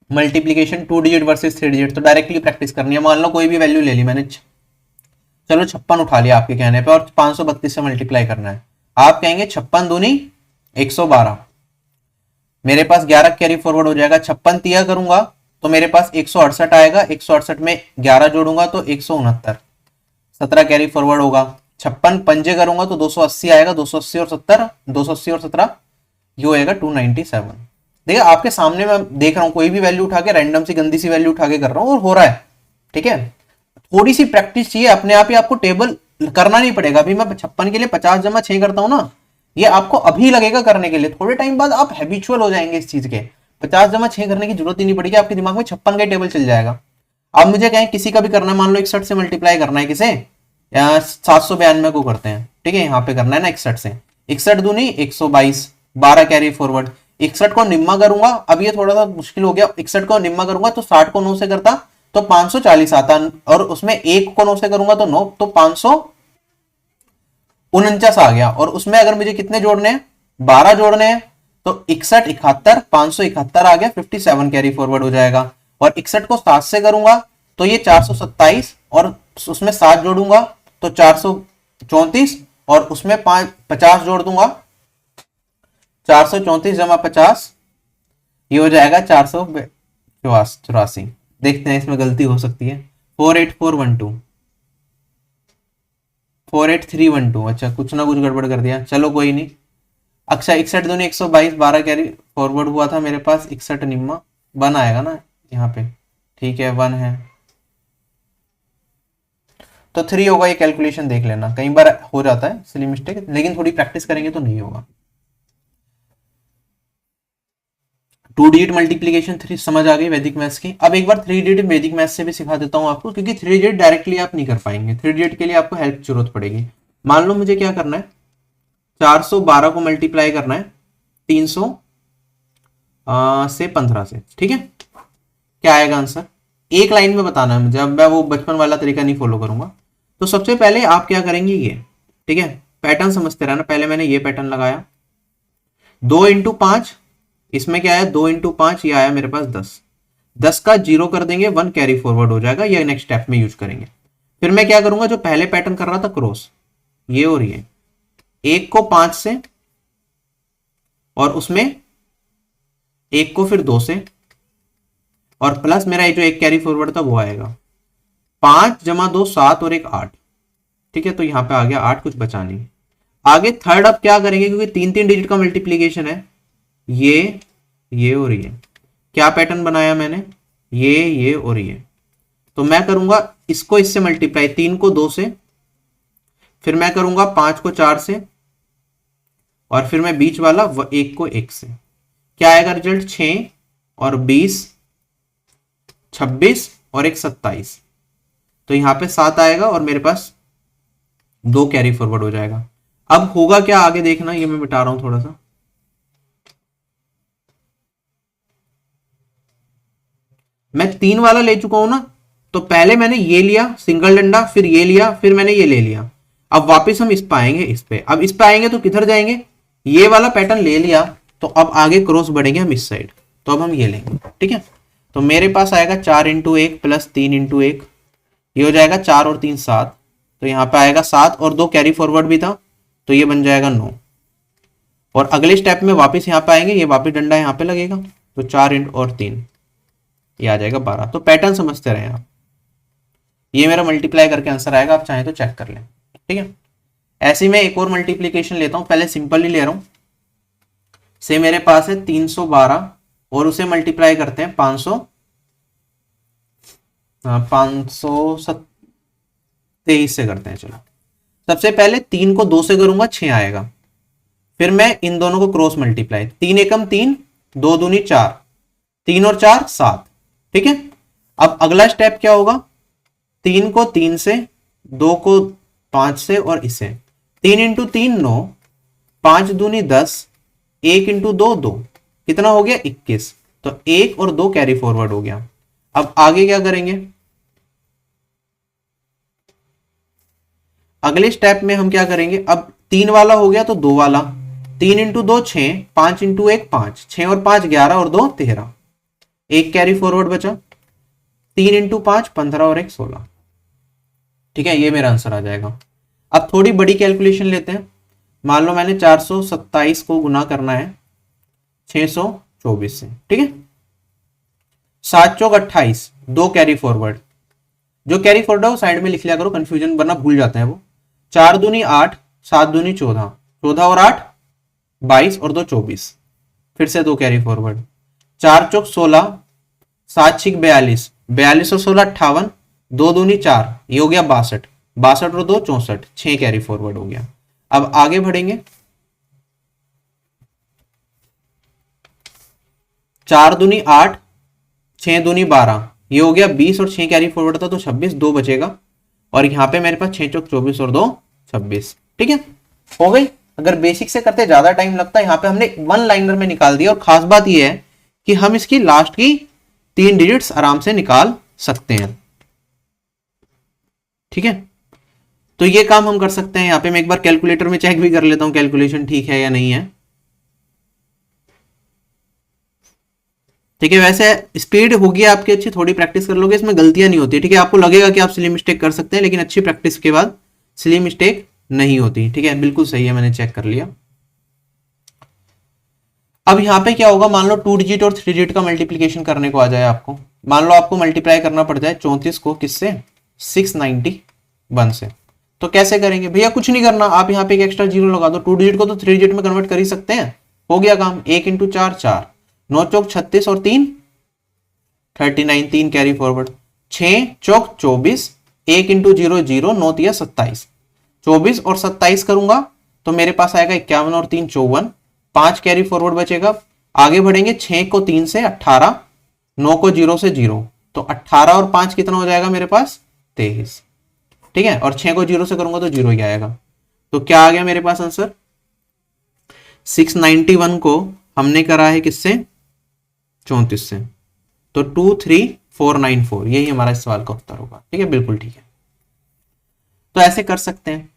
मल्टीप्लीकेशन 2 डिजिट वर्सेस 3 डिजिट, तो डायरेक्टली प्रैक्टिस करनी है। मान लो कोई भी वैल्यू ले ली मैंने, चलो 56 उठा लिया आपके कहने पे और 532 से मल्टीप्लाई करना है। आप कहेंगे 56 दूनी 112, मेरे पास 11 कैरी फॉरवर्ड हो जाएगा, 56 तिया करूंगा तो मेरे पास 168 आएगा, 168 में 11 जोड़ूंगा तो 169, 17 कैरी फॉरवर्ड होगा, 56 पंजे करूंगा तो 280 आएगा, 280 और 70, 280 और 17 ये होएगा 297। देखिए आपके सामने मैं देख रहा हूं, कोई भी वैल्यू उठा के रैंडम सी गंदी सी वैल्यू उठा के कर रहा हूं और हो रहा है। ठीक है, थोड़ी सी प्रैक्टिस चाहिए, अपने आप ही आपको टेबल करना नहीं पड़ेगा। अभी मैं 56 के लिए 50 जमा 6 करता हूं ना, ये आपको अभी लगेगा करने के लिए, थोड़े टाइम बाद आप हैबिचुअल हो जाएंगे इस चीज के, 50 जमा 6 करने की जरूरत ही नहीं पड़ेगी, आपके दिमाग में 56 का टेबल चल जाएगा। अब मुझे कहें किसी का भी करना है, मान लो 61 से मल्टीप्लाई करना है किसे, 792 को करते हैं। ठीक है, यहाँ पे करना है ना 61 से, 61 दूनी 122, 12 कैरी फॉरवर्ड, 61 को निम्मा करूंगा, अब ये थोड़ा सा मुश्किल हो गया, 61 को निम्मा करूंगा तो 60 को 9 से करता तो 540 आता, और उसमें 1 को 9 से करूंगा तो 9 तो 549 आ गया, और उसमें अगर मुझे कितने जोड़ने हैं 12 जोड़ने हैं तो 61 71 571 आ गया, 57 कैरी फॉरवर्ड हो जाएगा। और 61 को 7 से करूंगा तो ये 427, और उसमें 7 जोड़ूंगा तो 434, और उसमें 50 जोड़ दूंगा, 434 जमा 50 ये हो जाएगा 484। देखते हैं इसमें गलती हो सकती है, 48412। 48312, अच्छा कुछ ना कुछ गड़बड़ कर दिया, चलो कोई नहीं। अच्छा 61 दूनी 122, 12 कैरी फॉरवर्ड हुआ था मेरे पास, 61 निम्मा 1 आएगा ना यहाँ पे, ठीक है 1 है तो 3 होगा। ये कैलकुलेशन देख लेना, कई बार हो जाता है सिली मिस्टेक, लेकिन थोड़ी प्रैक्टिस करेंगे तो नहीं होगा। 2 डिजिट मल्टीप्लीकेशन 3 समझ आ गई वैदिक मैथ्स की। अब एक बार 3 डिजिट वैदिक मैथ्स से भी सिखा देता हूँ आपको, क्योंकि 3 डिजिट डायरेक्टली आप नहीं कर पाएंगे, 3 डिजिट के लिए आपको हेल्प की जरूरत पड़ेगी। मान लो मुझे क्या करना है, 412 को मल्टीप्लाई करना है 300 से 15 से, ठीक है। क्या आएगा आंसर, एक लाइन में बताना है मुझे, अब मैं वो बचपन वाला तरीका नहीं फॉलो करूंगा। तो सबसे पहले आप क्या करेंगे, ये ठीक है, पैटर्न समझते रहना। पहले मैंने ये पैटर्न लगाया, 2 इंटू 5, इसमें क्या आया 2 इंटू 5, ये आया मेरे पास 10, 10 का 0 कर देंगे, 1 कैरी फॉरवर्ड हो जाएगा, ये नेक्स्ट स्टेप में यूज करेंगे। फिर मैं क्या करूंगा, जो पहले पैटर्न कर रहा था क्रॉस, ये और ये, 1 को 5 से और उसमें 1 को फिर 2 से, और प्लस मेरा ये जो एक कैरी फॉरवर्ड था वो आएगा 5 जमा 2 7 और 1 8, ठीक है। तो यहां पे आ गया 8, कुछ बचा नहीं। आगे थर्ड अब क्या करेंगे, क्योंकि 3 डिजिट का मल्टीप्लीकेशन है, ये और ये, क्या पैटर्न बनाया मैंने, ये और ये, तो मैं करूंगा इसको इससे मल्टीप्लाई, 3 को 2 से, फिर मैं करूंगा 5 को 4 से, और फिर मैं बीच वाला 1 को 1 से। क्या आएगा रिजल्ट, 6 और 20 26 और 1 27, तो यहां पे 7 आएगा और मेरे पास 2 कैरी फॉरवर्ड हो जाएगा। अब होगा क्या आगे देखना, ये मैं मिटा रहा हूं थोड़ा सा, मैं 3 वाला ले चुका हूं ना, तो पहले मैंने ये लिया सिंगल डंडा, फिर ये लिया, फिर मैंने ये ले लिया। अब वापस हम इस पे आएंगे, इस पे, अब इस पे आएंगे तो किधर जाएंगे, ये वाला पैटर्न ले लिया, तो अब आगे क्रॉस बढ़ेंगे हम इस साइड, तो अब हम ये लेंगे, ठीक है। तो मेरे पास आएगा 4 इंटू 1 प्लस 3 इंटू 1, ये हो जाएगा 4 और 3 7, तो यहाँ पे आएगा 7 और 2 कैरी फॉरवर्ड भी था, तो ये बन जाएगा 9। और अगले स्टेप में वापस यहाँ पे आएंगे, ये वापस डंडा यहाँ पे लगेगा, तो 4 इंटू और 3, ये आ जाएगा 12। तो पैटर्न समझते रहे आप, ये मेरा मल्टीप्लाई करके आंसर आएगा, आप चाहें तो चेक कर लें, ठीक है। ऐसे में एक और मल्टीप्लीकेशन लेता हूं, पहले सिंपल ही ले रहा हूं। से मेरे पास है 312 और उसे मल्टीप्लाई करते हैं 523 से करते हैं। चलो सबसे पहले 3 को 2 से करूंगा, 6 आएगा, फिर मैं इन दोनों को क्रॉस मल्टीप्लाई, 3 एकम 3, 2 दूनी 4, 3 और 4 7, ठीक है। अब अगला स्टेप क्या होगा, 3 को 3 से, 2 को 5 से और इसे, 3 इंटू 3 9, 5 दूनी 10, 1 इंटू 2 2, कितना हो गया 21, तो 1 और 2 कैरी फॉरवर्ड हो गया। अब आगे क्या करेंगे, अगले स्टेप में हम क्या करेंगे, अब 3 वाला हो गया तो 2 वाला, 3 इंटू 2 6, 5 इंटू 1 5, 6 और 5 11 और 2 13, 1 कैरी फॉरवर्ड बचा, 3 इंटू 5 15 और 1 16, ठीक है। ये मेरा आंसर आ जाएगा। अब थोड़ी बड़ी कैलकुलेशन लेते हैं, मान लो मैंने 427 को गुना करना है 624 से, ठीक है। 7 चौक 28, 2 कैरी फॉरवर्ड, जो कैरी फॉरवर्ड है वो साइड में लिख लिया करो, कंफ्यूजन वरना भूल जाते हैं वो। 4 दूनी 8, 7 दूनी 14, 14 और 8 22 और 2 24, फिर से 2 कैरी फॉरवर्ड, 4 चौक 16, 7 छिक 42, 42 और 16 58, 2 दूनी 4, ये हो गया 62, 62 और 2 64, 6 कैरी फॉरवर्ड हो गया। अब आगे बढ़ेंगे, 4 दूनी 8, 6 दूनी 12, ये हो गया 20 और 6 कैरी फॉरवर्ड था तो 26, 2 बचेगा, और यहाँ पे मेरे पास 6 चौक 24 और 2 26, ठीक है, हो गई। अगर बेसिक से करते ज्यादा टाइम लगता है, यहाँ पे हमने 1 लाइनर में निकाल दिया, और खास बात ये है कि हम इसकी लास्ट की 3 डिजिट्स आराम से निकाल सकते हैं, ठीक है। तो ये काम हम कर सकते हैं। यहाँ पे मैं एक बार कैलकुलेटर में चेक भी कर लेता हूं कैलकुलेशन ठीक है या नहीं है, ठीक है। वैसे स्पीड होगी आपकी अच्छी, थोड़ी प्रैक्टिस कर लोगे इसमें गलतियां नहीं होती, ठीक है। आपको लगेगा कि आप सिली मिस्टेक कर सकते हैं, लेकिन अच्छी प्रैक्टिस के बाद सिली मिस्टेक नहीं होती, ठीक है। बिल्कुल सही है, मैंने चेक कर लिया। अब यहाँ पे क्या होगा, मान लो 2 डिजिट और 3 डिजिट का मल्टीप्लीकेशन करने को आ जाए आपको, मान लो आपको मल्टीप्लाई करना पड़ जाए 34 को किससे, 691 से, तो कैसे करेंगे भैया? कुछ नहीं करना, आप यहाँ पे एक एक्स्ट्रा जीरो लगा दो, 2 डिजिट को तो 3 डिजिट में कन्वर्ट कर ही सकते हैं, हो गया काम। 1 इंटू 4 4, 9 चौक 36 और 3 39, 3 कैरी फॉरवर्ड, 6 चौक 24, 1 इंटू 0 0, 9 तिया 27, 24 और 27 करूंगा तो मेरे पास आएगा 51 और 3 54, 5 कैरी फॉरवर्ड बचेगा। आगे बढ़ेंगे, 6 को 3 से 18, 9 को 0 से 0, तो 18 और 5 कितना हो जाएगा मेरे पास? 23, ठीक है। और 6 को 0 से करूंगा तो 0 ही आएगा। तो क्या आ गया मेरे पास आंसर? 691 को हमने करा है किससे? 34 से, तो 23494 यही हमारा इस सवाल का उत्तर होगा, ठीक है, बिल्कुल ठीक है। तो ऐसे कर सकते हैं।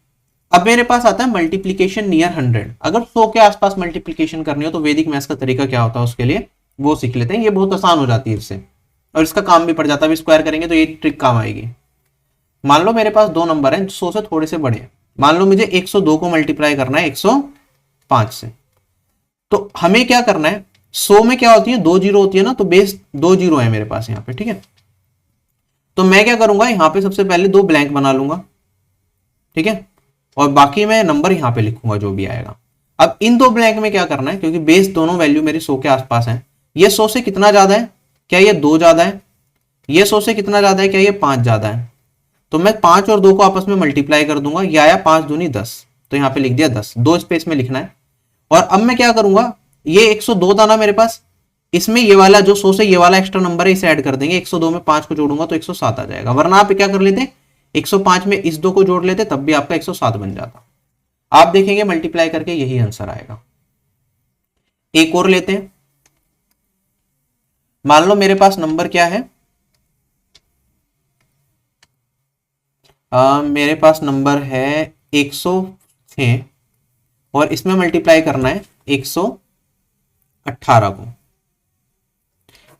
अब मेरे पास आता है मल्टीप्लीकेशन नियर 100। अगर 100 के आसपास मल्टीप्लीकेशन करनी हो तो वैदिक मैथ्स का तरीका क्या होता है उसके लिए वो सीख लेते हैं। ये बहुत आसान हो जाती है इससे, और इसका काम भी पड़ जाता है। स्क्वायर करेंगे तो ये ट्रिक काम आएगी। मान लो मेरे पास दो नंबर हैं 100 से थोड़े से बड़े हैं। मान लो मुझे 102 को मल्टीप्लाई करना है 105 से, तो हमें क्या करना है? 100 में क्या होती है? 2 जीरो होती है ना, तो बेस 2 जीरो है मेरे पास यहाँ पे, ठीक है। तो मैं क्या करूंगा, यहाँ पे सबसे पहले 2 ब्लैंक बना लूंगा, ठीक है, और बाकी मैं नंबर यहाँ पे लिखूंगा जो भी आएगा। अब इन 2 ब्लैंक में क्या करना है, क्योंकि बेस दोनों वैल्यू मेरी 100 के आसपास है। ये 100 से कितना ज्यादा है? क्या ये 2 ज्यादा है? ये 100 से कितना ज्यादा है? क्या ये 5 ज्यादा है? तो मैं 5 और 2 को आपस में मल्टीप्लाई कर दूंगा, ये आया 5 दूनी 10, तो यहाँ पे लिख दिया 10, 2 स्पेस में लिखना है। और अब मैं क्या करूंगा, ये 102 था ना मेरे पास, इसमें ये वाला जो 100 से ये वाला एक्स्ट्रा नंबर है इसे ऐड कर देंगे। 102 में 5 को जोड़ूंगा तो 107 आ जाएगा। वरना आप क्या कर लेते, 105 में इस 2 को जोड़ लेते, तब भी आपका 107 बन जाता। आप देखेंगे मल्टीप्लाई करके यही आंसर आएगा। एक और लेते हैं। मान लो मेरे पास नंबर क्या है, मेरे पास नंबर है 106 और इसमें मल्टीप्लाई करना है 118 को।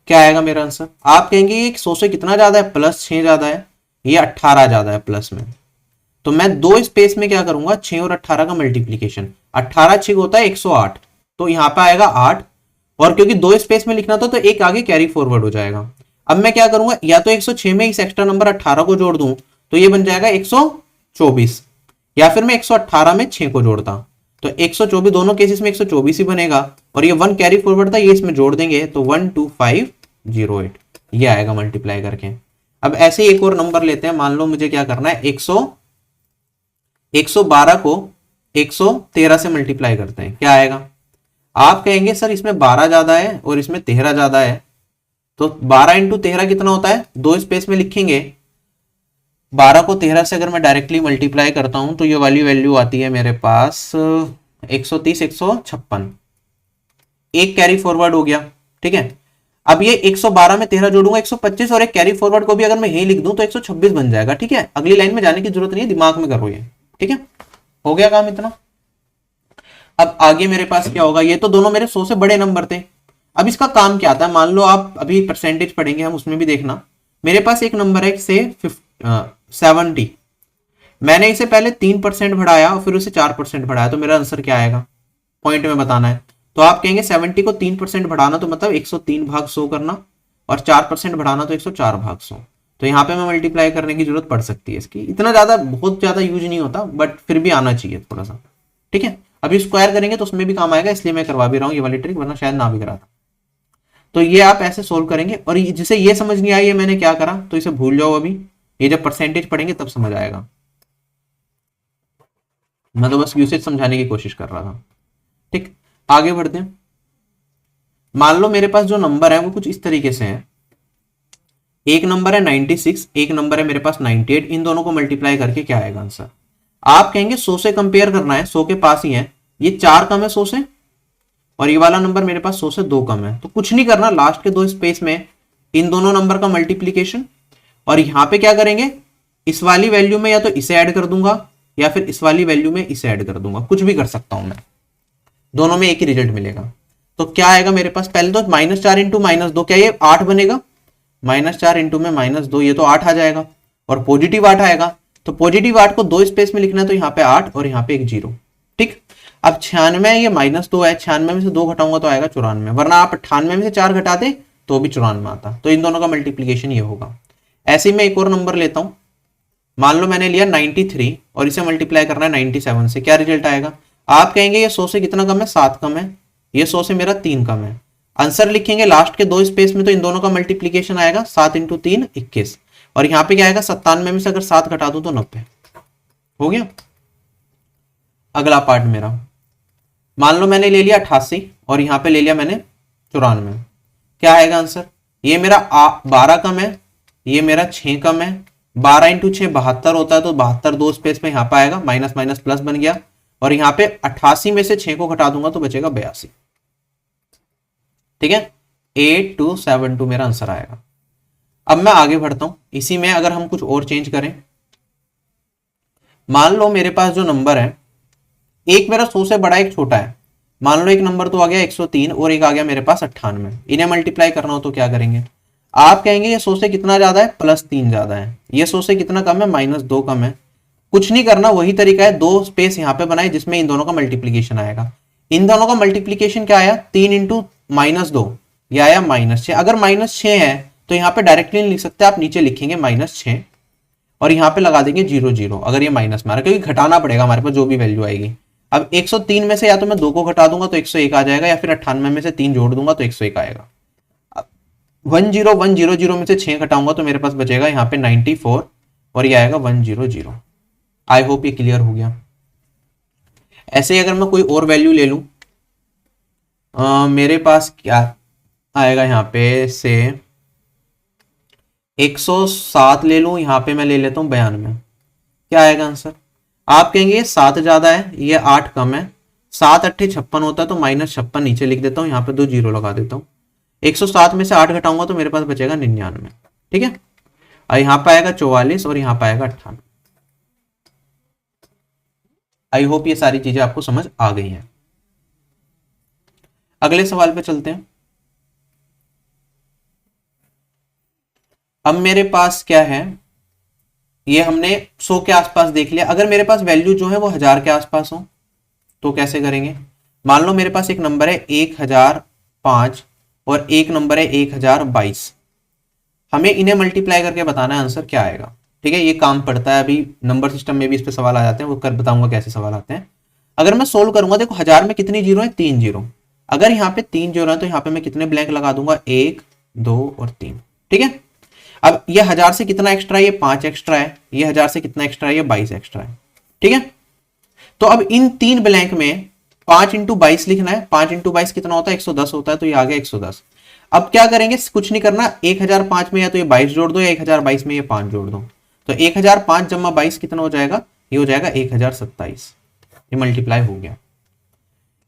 क्या आएगा मेरा आंसर? आप कहेंगे ये 100 से कितना ज्यादा है? प्लस 6 ज्यादा है, ये 18 ज्यादा है प्लस में। तो मैं 2 स्पेस में क्या करूंगा, 6 और 18 का मल्टीप्लीकेशन। 18 6 होता है 108, तो यहां पे आएगा 8, और क्योंकि 2 स्पेस में लिखना था तो एक आगे कैरी फॉरवर्ड हो जाएगा। अब मैं क्या करूंगा, या तो 106 में इस एक्स्ट्रा नंबर 18 को जोड़ दूं तो ये बन जाएगा 124, या फिर मैं 118 में 6 को जोड़ता तो 124, दोनों केसेस में 124 ही बनेगा। और ये 1 कैरी फॉरवर्ड था, ये इसमें जोड़ देंगे तो 12508 ये आएगा मल्टीप्लाई करके। अब ऐसे एक और नंबर लेते हैं। मान लो मुझे क्या करना है, 112 को 113 से मल्टीप्लाई करते हैं, क्या आएगा? आप कहेंगे सर इसमें 12 ज्यादा है और इसमें 13 ज्यादा है, तो 12 इंटू 13 कितना होता है? 2 स्पेस में लिखेंगे। 12 को 13 से अगर मैं डायरेक्टली मल्टीप्लाई करता हूं तो ये वाली वैल्यू आती है मेरे पास 130 156, एक कैरी फॉरवर्ड हो गया, ठीक है। अब ये 112 में 13 जोड़ूंगा 125, और एक कैरी फॉरवर्ड को भी अगर मैं यही लिख दूं तो 126 बन जाएगा, ठीक है। अगली लाइन में जाने की जरूरत नहीं है, दिमाग में करो ये, ठीक है। हो गया काम इतना। अब आगे मेरे पास क्या होगा, ये तो दोनों मेरे 100 से बड़े नंबर थे। अब इसका काम क्या आता है, मान लो आप अभी परसेंटेज पढ़ेंगे हम, उसमें भी देखना। मेरे पास एक नंबर है से 70, मैंने इसे पहले 3% बढ़ाया और फिर उसे 4% बढ़ाया, तो मेरा आंसर क्या आएगा? पॉइंट में बताना है। तो आप कहेंगे 70 को 3% बढ़ाना तो मतलब 103 भाग 100 करना, और 4% बढ़ाना तो 104 भाग 100। तो यहाँ पे मैं मल्टीप्लाई करने की जरूरत पड़ सकती है इसकी। इतना ज्यादा बहुत ज्यादा यूज नहीं होता, बट फिर भी आना चाहिए थोड़ा सा, ठीक है। अभी स्क्वायर करेंगे तो उसमें भी काम आएगा, इसलिए मैं करवा भी रहा हूँ ये वाली ट्रिक, वरना शायद ना भी कराता। तो ये आप ऐसे सोल्व करेंगे, और जिसे ये समझ नहीं आई है मैंने क्या करा, तो इसे भूल जाओ। अभी ये जब परसेंटेज पढ़ेंगे तब समझ आएगा। मैं तो बस यूसेज समझाने की कोशिश कर रहा था, ठीक। आगे बढ़ते हैं। मान लो मेरे पास जो नंबर है वो कुछ इस तरीके से है। एक नंबर है 96, एक नंबर है मेरे पास 98। इन दोनों को मल्टीप्लाई करके क्या आएगा आंसर? आप कहेंगे 100 से कंपेयर करना है, 100 के पास ही है, ये 4 कम है 100 से, और ये वाला नंबर मेरे पास 100 से 2 कम है। तो कुछ नहीं करना, लास्ट के 2 स्पेस में इन दोनों नंबर का मल्टीप्लीकेशन, और यहां पे क्या करेंगे, इस वाली वैल्यू में या तो इसे ऐड कर दूंगा या फिर इस वाली वैल्यू में इसे ऐड कर दूंगा, कुछ भी कर सकता हूं मैं, दोनों में एक ही रिजल्ट मिलेगा। तो क्या आएगा मेरे पास? पहले तो -4 इंटू -2, क्या ये 8 बनेगा? -4 इंटू में -2, ये तो 8 आ जाएगा, और पॉजिटिव 8 आएगा। तो पॉजिटिव 8 को 2 स्पेस में लिखना है, तो यहाँ पे 8 और यहाँ पे एक 0, ठीक। अब 96, ये -2 है, 96 में से 2 घटाऊंगा तो आएगा 94, वरना आप 98 में से 4 घटाते तो भी 94 आता। तो इन दोनों का मल्टीप्लीकेशन ये होगा। ऐसे ही मैं एक और नंबर लेता हूं। मान लो मैंने लिया 93 और इसे मल्टीप्लाई करना है 97 से, क्या रिजल्ट आएगा? आप कहेंगे ये 100 से कितना कम है? 7 कम है। ये 100 से मेरा 3 कम है। आंसर लिखेंगे लास्ट के 2 स्पेस में तो इन दोनों का मल्टीप्लीकेशन आएगा, 7 इंटू 3 21, और यहाँ पे क्या आएगा? 97 में से अगर 7 घटा दूं तो 90। हो गया। अगला पार्ट मेरा, मान लो मैंने ले लिया 88 और यहाँ पे ले लिया मैंने 94, क्या आएगा आंसर? ये मेरा 12 कम है, ये मेरा 6 कम है। 12 इंटू 6 72 होता है, तो 72 2 स्पेस में यहाँ पे आएगा, माइनस माइनस प्लस बन गया, और यहाँ पे 88 में से 6 को घटा दूंगा तो बचेगा 82। ठीक है, 8272 मेरा आंसर आएगा। अब मैं आगे बढ़ता हूं, इसी में अगर हम कुछ और चेंज करें, मान लो मेरे पास जो नंबर है, एक मेरा 100 से बड़ा एक छोटा है। मान लो एक नंबर तो आ गया 103 और एक आ गया मेरे पास 98, इन्हें मल्टीप्लाई करना हो तो क्या करेंगे? आप कहेंगे ये 100 से कितना ज्यादा है? +3 ज्यादा है। ये 100 से कितना कम है? -2 कम है। कुछ नहीं करना, वही तरीका है, 2 स्पेस यहाँ पे बनाए जिसमें इन दोनों का मल्टीप्लीकेशन आएगा। इन दोनों का मल्टीप्लीकेशन क्या आया? 3 इंटू -2, यह आया -6। अगर -6 है तो यहाँ पे डायरेक्टली नहीं लिख सकते, आप नीचे लिखेंगे -6 और यहाँ पे लगा देंगे 0 0, अगर ये माइनस में आ रहा है, क्योंकि घटाना पड़ेगा हमारे पास जो भी वैल्यू आएगी। अब 103 में से या तो मैं 2 को घटा दूंगा तो 101 आ जाएगा, या फिर 98 में से 3 जोड़ दूंगा तो 101 आएगा। 10100 में से 6 घटाऊंगा तो मेरे पास बचेगा यहाँ पे 94 और ये आएगा 100। आई होप ये क्लियर हो गया। ऐसे ही अगर मैं कोई और वैल्यू ले लूं, मेरे पास क्या आएगा यहाँ पे से 107 ले लूं, यहाँ पे मैं ले लेता हूँ 92, क्या आएगा आंसर? आप कहेंगे ये 7 ज्यादा है, ये 8 कम है। 7 8 56 होता है, तो -56 नीचे लिख देता हूँ, यहाँ पे 2 जीरो लगा देता हूँ। 107 में से 8 घटाऊंगा तो मेरे पास बचेगा 99। ठीक है, और यहाँ पे आएगा 44 और यहाँ पे आएगा 98। आई होप ये सारी चीजें आपको समझ आ गई हैं। अगले सवाल पे चलते हैं। अब मेरे पास क्या है, ये हमने 100 के आसपास देख लिया। अगर मेरे पास वैल्यू जो है वो 1000 के आसपास हो तो कैसे करेंगे? मान लो मेरे पास एक नंबर है 1005 और एक नंबर है 1022, हमें इन्हें मल्टीप्लाई करके बताना है आंसर क्या आएगा। ठीक है, ये काम पड़ता है, अभी नंबर सिस्टम में भी इस पे सवाल आ जाते हैं, वो कर बताऊंगा कैसे सवाल आते हैं। अगर मैं सोल्व करूंगा, देखो 1000 में कितनी जीरो है? 3 जीरो। अगर यहाँ पे 3 जीरो है तो यहाँ पे मैं कितने ब्लैंक लगा दूंगा? 1 2 और 3। ठीक है, अब ये 1000 से कितना एक्स्ट्रा है? ये 5 एक्स्ट्रा है। ये 1000 से कितना एक्स्ट्रा है? ये 22 एक्स्ट्रा है। ठीक है, तो अब इन 3 ब्लैंक में 5 इंटू 22 लिखना है। 5 इंटू 22 कितना होता है? 110 होता है, तो ये आ गया 110। अब क्या करेंगे? कुछ नहीं करना, 1005 में या तो ये 22 जोड़ दो या 1022 में ये 5 जोड़ दो, तो 1005 जमा 22 कितना हो जाएगा? ये हो जाएगा 1027। ये मल्टीप्लाई हो गया।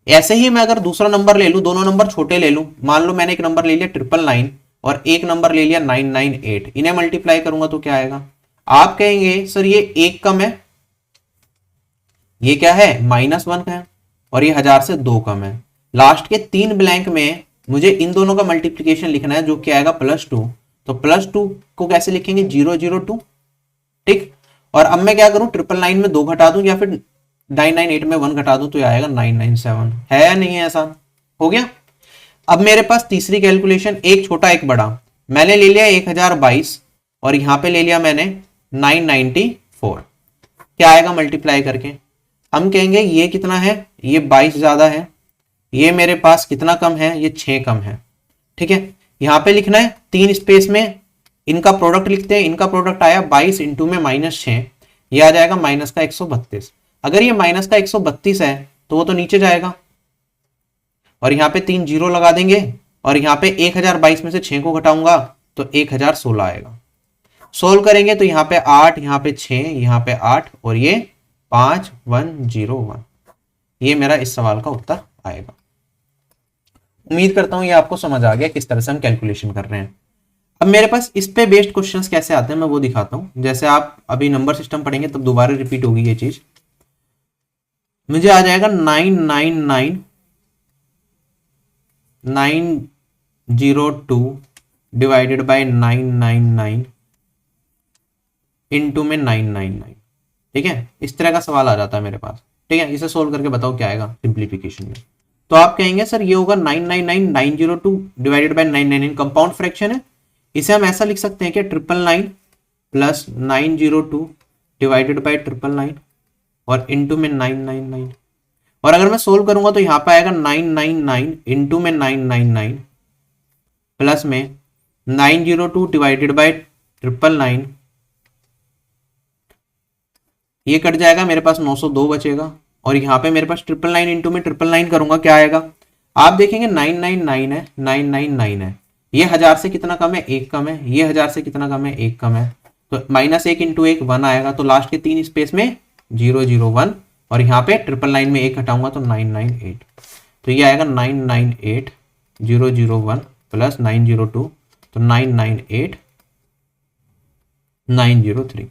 ऐसे ही मैं अगर दूसरा नंबर ले लूं, दोनों नंबर छोटे ले लूं, मान लो मैंने एक नंबर ले लिया 999 और एक नंबर ले लिया 998, इन्हें मल्टीप्लाई करूंगा तो क्या आएगा? आप कहेंगे सर ये 1 कम है, ये क्या है? -1 है, और ये 1000 से 2 कम है। लास्ट के 3 ब्लैंक में मुझे इन दोनों का मल्टीप्लीकेशन लिखना है, जो क्या आएगा? +2। तो +2 को कैसे लिखेंगे? 002। ठीक, और अब मैं क्या करूं? 999 में 2 घटा दूं या फिर 998 में 1 घटा दूं तो ये आएगा 997। है या नहीं है? आसान हो गया। अब मेरे पास तीसरी कैलकुलेशन, एक छोटा एक बड़ा। मैंने ले लिया 1022 और यहां पे ले लिया मैंने 994, क्या आएगा मल्टीप्लाई करके? हम कहेंगे ये कितना है? ये 22 ज्यादा है। ये मेरे पास कितना कम है? ये 6 कम है। ठीक है, यहां पे लिखना है 3 स्पेस में इनका प्रोडक्ट लिखते हैं। इनका प्रोडक्ट आया 22 इंटू में -6, ये आ जाएगा -132। अगर ये -132 है तो वो तो नीचे जाएगा, और यहाँ पे 3 जीरो लगा देंगे, और यहाँ पे 1022 में से 6 को घटाऊंगा तो 1016 आएगा। सोल्व करेंगे तो यहाँ पे 8, यहाँ पे 6, यहाँ पे 8 और ये 5101। ये मेरा इस सवाल का उत्तर आएगा। उम्मीद करता हूं ये आपको समझ आ गया किस तरह से हम कैलकुलेशन कर रहे हैं। अब मेरे पास इस पे बेस्ड क्वेश्चंस कैसे आते हैं मैं वो दिखाता हूं। जैसे आप अभी नंबर सिस्टम पढ़ेंगे तब दोबारा रिपीट होगी ये चीज। मुझे आ जाएगा 902 डिवाइडेड बाय 999 इंटू में 999। ठीक है, इस तरह का सवाल आ जाता है मेरे पास। ठीक है, इसे सोल्व करके बताओ क्या आएगा सिंप्लीफिकेशन में। तो आप कहेंगे सर ये होगा 999 डिवाइडेड बाय 999, कंपाउंड फ्रैक्शन है। इसे हम ऐसा लिख सकते हैं कि 999 प्लस 902 डिवाइडेड बाय 999 और इनटू में 999, और अगर मैं सोल्व करूंगा तो यहाँ पे आएगा 999 इनटू में 999 प्लस में 902 डिवाइडेड बाय 999, ये कट जाएगा, मेरे पास 902 बचेगा, और यहाँ पे मेरे पास 999 इंटू में 999 करूंगा, क्या आएगा आप देखेंगे 999 है, 999 है, ये 1000 से कितना कम है, 1 कम है, ये 1000 से कितना कम है, 1 कम है, तो -1 इंटू 1 1 आएगा, तो लास्ट के 3 स्पेस में 001, और यहाँ पे 999 में 1 हटाऊंगा तो 998, तो ये आएगा 998001 प्लस 902, तो 998903।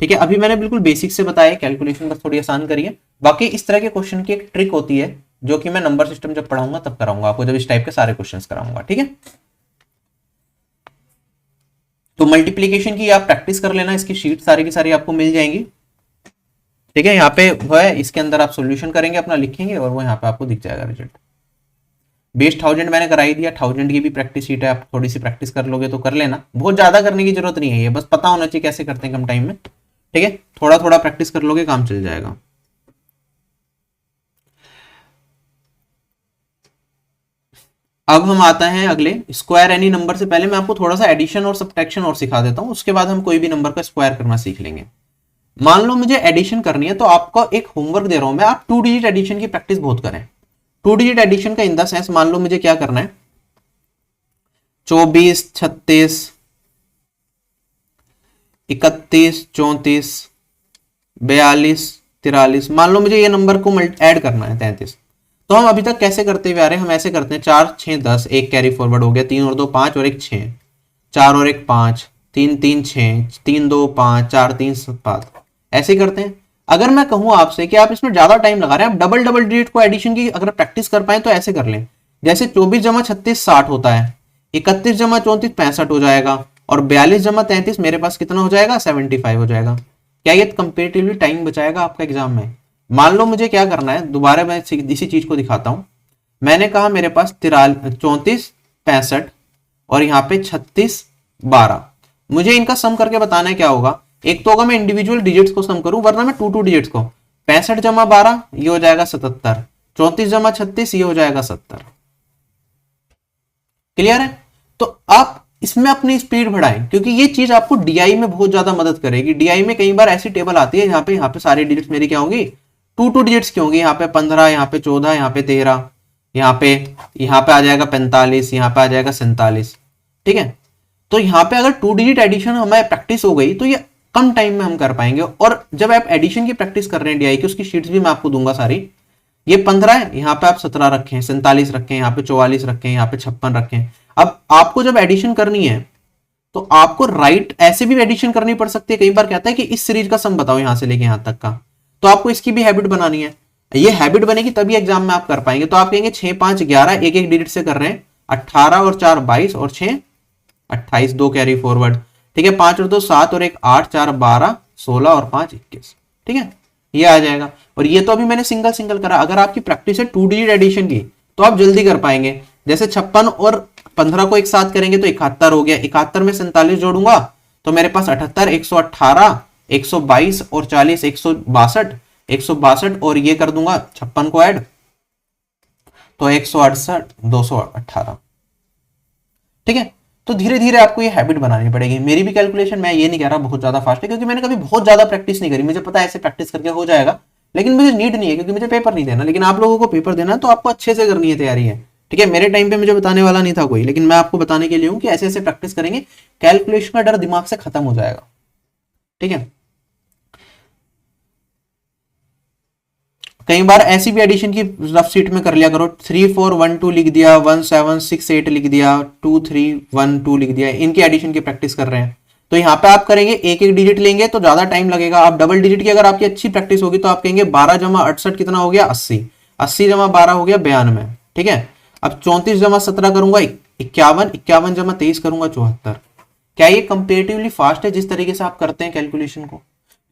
ठीक है, अभी मैंने बिल्कुल बेसिक से बताया, कैलकुलेशन बस थोड़ी आसान करिए, बाकी इस तरह के क्वेश्चन की एक ट्रिक होती है जो कि मैं नंबर सिस्टम जब पढ़ाऊंगा तब कराऊंगा आपको, जब इस टाइप के सारे क्वेश्चंस कराऊंगा। ठीक है, तो मल्टीप्लीकेशन की आप प्रैक्टिस कर लेना, इसकी शीट सारी की सारी आपको मिल जाएंगी। ठीक है, यहाँ पे वो है, इसके अंदर आप सॉल्यूशन करेंगे अपना, लिखेंगे, और वो यहाँ पे आपको दिख जाएगा रिजल्ट। बेस 1000 मैंने कराई दिया, 1000 की भी प्रैक्टिस शीट है, आप थोड़ी सी प्रैक्टिस कर लोगे तो कर लेना, बहुत ज्यादा करने की जरूरत नहीं है, ये बस पता होना चाहिए कैसे करते हैं कम टाइम में। ठीक है, थोड़ा थोड़ा प्रैक्टिस कर लोगे काम चल जाएगा। अब हम आता हैं अगले स्क्वायर एनी नंबर से पहले मैं आपको थोड़ा सा एडिशन और सब्ट्रैक्शन और सिखा देता हूं, उसके बाद हम कोई भी नंबर का स्क्वायर करना सीख लेंगे। मान लो मुझे एडिशन करनी है, तो आपको एक होमवर्क दे रहा हूं मैं, आप 2 डिजिट एडिशन की प्रैक्टिस बहुत करें। 2 डिजिट एडिशन का इन द सेंस, मान लो मुझे क्या करना है, 24 36 31 34 42 43, मान लो मुझे ये नंबर को ऐड करना है 33। तो हम अभी तक कैसे करते हुए आ रहे हैं, हम ऐसे करते हैं 4 6 10, एक कैरी फॉरवर्ड हो गया, 3 और 2 5 और 1 6, 4 और 1 5, 3 3 6, 3 2 5, 4 3 7, ऐसे करते हैं। अगर मैं कहूं आपसे कि आप इसमें ज्यादा टाइम लगा रहे हैं, आप डबल डबल डिजिट को एडिशन की अगर प्रैक्टिस कर पाए तो ऐसे कर लें, जैसे 24 जमा 36 60 होता है, 31 जमा 34 65 हो जाएगा, और 42 जमा 33 मेरे पास कितना हो जाएगा, 75 हो जाएगा। क्या ये कंपेरेटिवली टाइम बचाएगा आपका एग्जाम में? मान लो मुझे क्या करना है, दोबारा मैं इसी चीज को दिखाता हूं। मैंने कहा मेरे पास 34 65 और यहाँ पे 36 12, मुझे इनका सम करके बताना है क्या होगा। एक तो होगा मैं इंडिविजुअल डिजिट्स को सम करूं, वरना मैं 2 डिजिट्स को, 65 जमा 12 ये हो जाएगा 77, 34 जमा 36 ये हो जाएगा 70। क्लियर है? तो आप इसमें अपनी स्पीड बढ़ाएं, क्योंकि ये चीज आपको डीआई में बहुत ज्यादा मदद करेगी। डीआई में कई बार ऐसी टेबल आती है यहाँ पे सारी डिजिट्स मेरी क्या होंगी, 2 डिजिट्स की होंगी, यहाँ पे 15, यहाँ पे 14, यहाँ पे 13, यहाँ पे आ जाएगा 45, यहाँ पे आ जाएगा 47। ठीक है, तो यहाँ पे अगर 2 डिजिट एडिशन हमें प्रैक्टिस हो गई तो ये कम टाइम में हम कर पाएंगे। और जब आप एडिशन की प्रैक्टिस कर रहे हैं डीआई की, उसकी शीट्स भी मैं आपको दूंगा सारी। ये 15 है, यहाँ पे आप 17 रखें, 47 रखें, यहाँ पे 44 रखें, यहाँ पे 56 रखें। अब आपको जब एडिशन करनी है तो आपको राइट ऐसे भी एडिशन करनी पड़ सकती है। कई बार कहता है कि इस सीरीज का सम बताओ यहाँ से लेके यहाँ तक का, तो आपको इसकी भी हैबिट बनानी है। ये हैबिट बनेगी तभी एग्जाम में आप कर पाएंगे। तो आप कहेंगे 6 5 11, एक एक डिजिट से कर रहे हैं, 18 और 4 22 और 6 28, 2 कैरी फॉरवर्ड। ठीक है, 5 और 2 7 और 1 8, 4 12, 16 और 5 21। ठीक है, ये आ जाएगा। और ये तो अभी मैंने सिंगल सिंगल करा। अगर आपकी प्रैक्टिस है 2 डिजिट एडिशन की तो आप जल्दी कर पाएंगे। जैसे 56 और 15 को एक साथ करेंगे तो 71 हो गया, 71 में 47 जोड़ूंगा तो मेरे पास 78, 118, 122 और 40 162, 162 और ये कर दूंगा 56 को ऐड तो 168, 218। ठीक है, तो धीरे धीरे आपको ये हैबिट बनानी पड़ेगी। मेरी भी कैलकुलेशन, मैं ये नहीं कह रहा बहुत ज्यादा फास्ट है, क्योंकि मैंने कभी बहुत ज्यादा प्रैक्टिस नहीं करी। मुझे पता है ऐसे प्रैक्टिस करके हो जाएगा, लेकिन मुझे नीड नहीं है, क्योंकि मुझे पेपर नहीं देना। लेकिन आप लोगों को पेपर देना है तो आपको अच्छे से करनी है तैयारी है। ठीक है, मेरे टाइम पे मुझे बताने वाला नहीं था कोई, लेकिन मैं आपको बताने के लिए हूं कि ऐसे ऐसे प्रैक्टिस करेंगे, कैलकुलेशन का डर दिमाग से खत्म हो जाएगा। ठीक है, कई बार ऐसी भी एडिशन की रफ शीट में कर लिया करो, 3 4 1 2 लिख दिया, 1 7 6 8 लिख दिया, 2 3 1 2 लिख दिया। इनकी एडिशन की प्रैक्टिस कर रहे हैं तो यहाँ पे आप करेंगे एक एक डिजिट लेंगे तो ज्यादा टाइम लगेगा। आप डबल डिजिट की अगर आपकी अच्छी प्रैक्टिस होगी तो आप कहेंगे 12 जमा 68 कितना हो गया, 80, 80 जमा 12 हो गया 92। ठीक है, अब 34 जमा 17 करूंगा 51, 51 जमा 23 करूंगा 74। क्या ये कंपेरेटिवली फास्ट है जिस तरीके से आप करते हैं कैलकुलेशन को?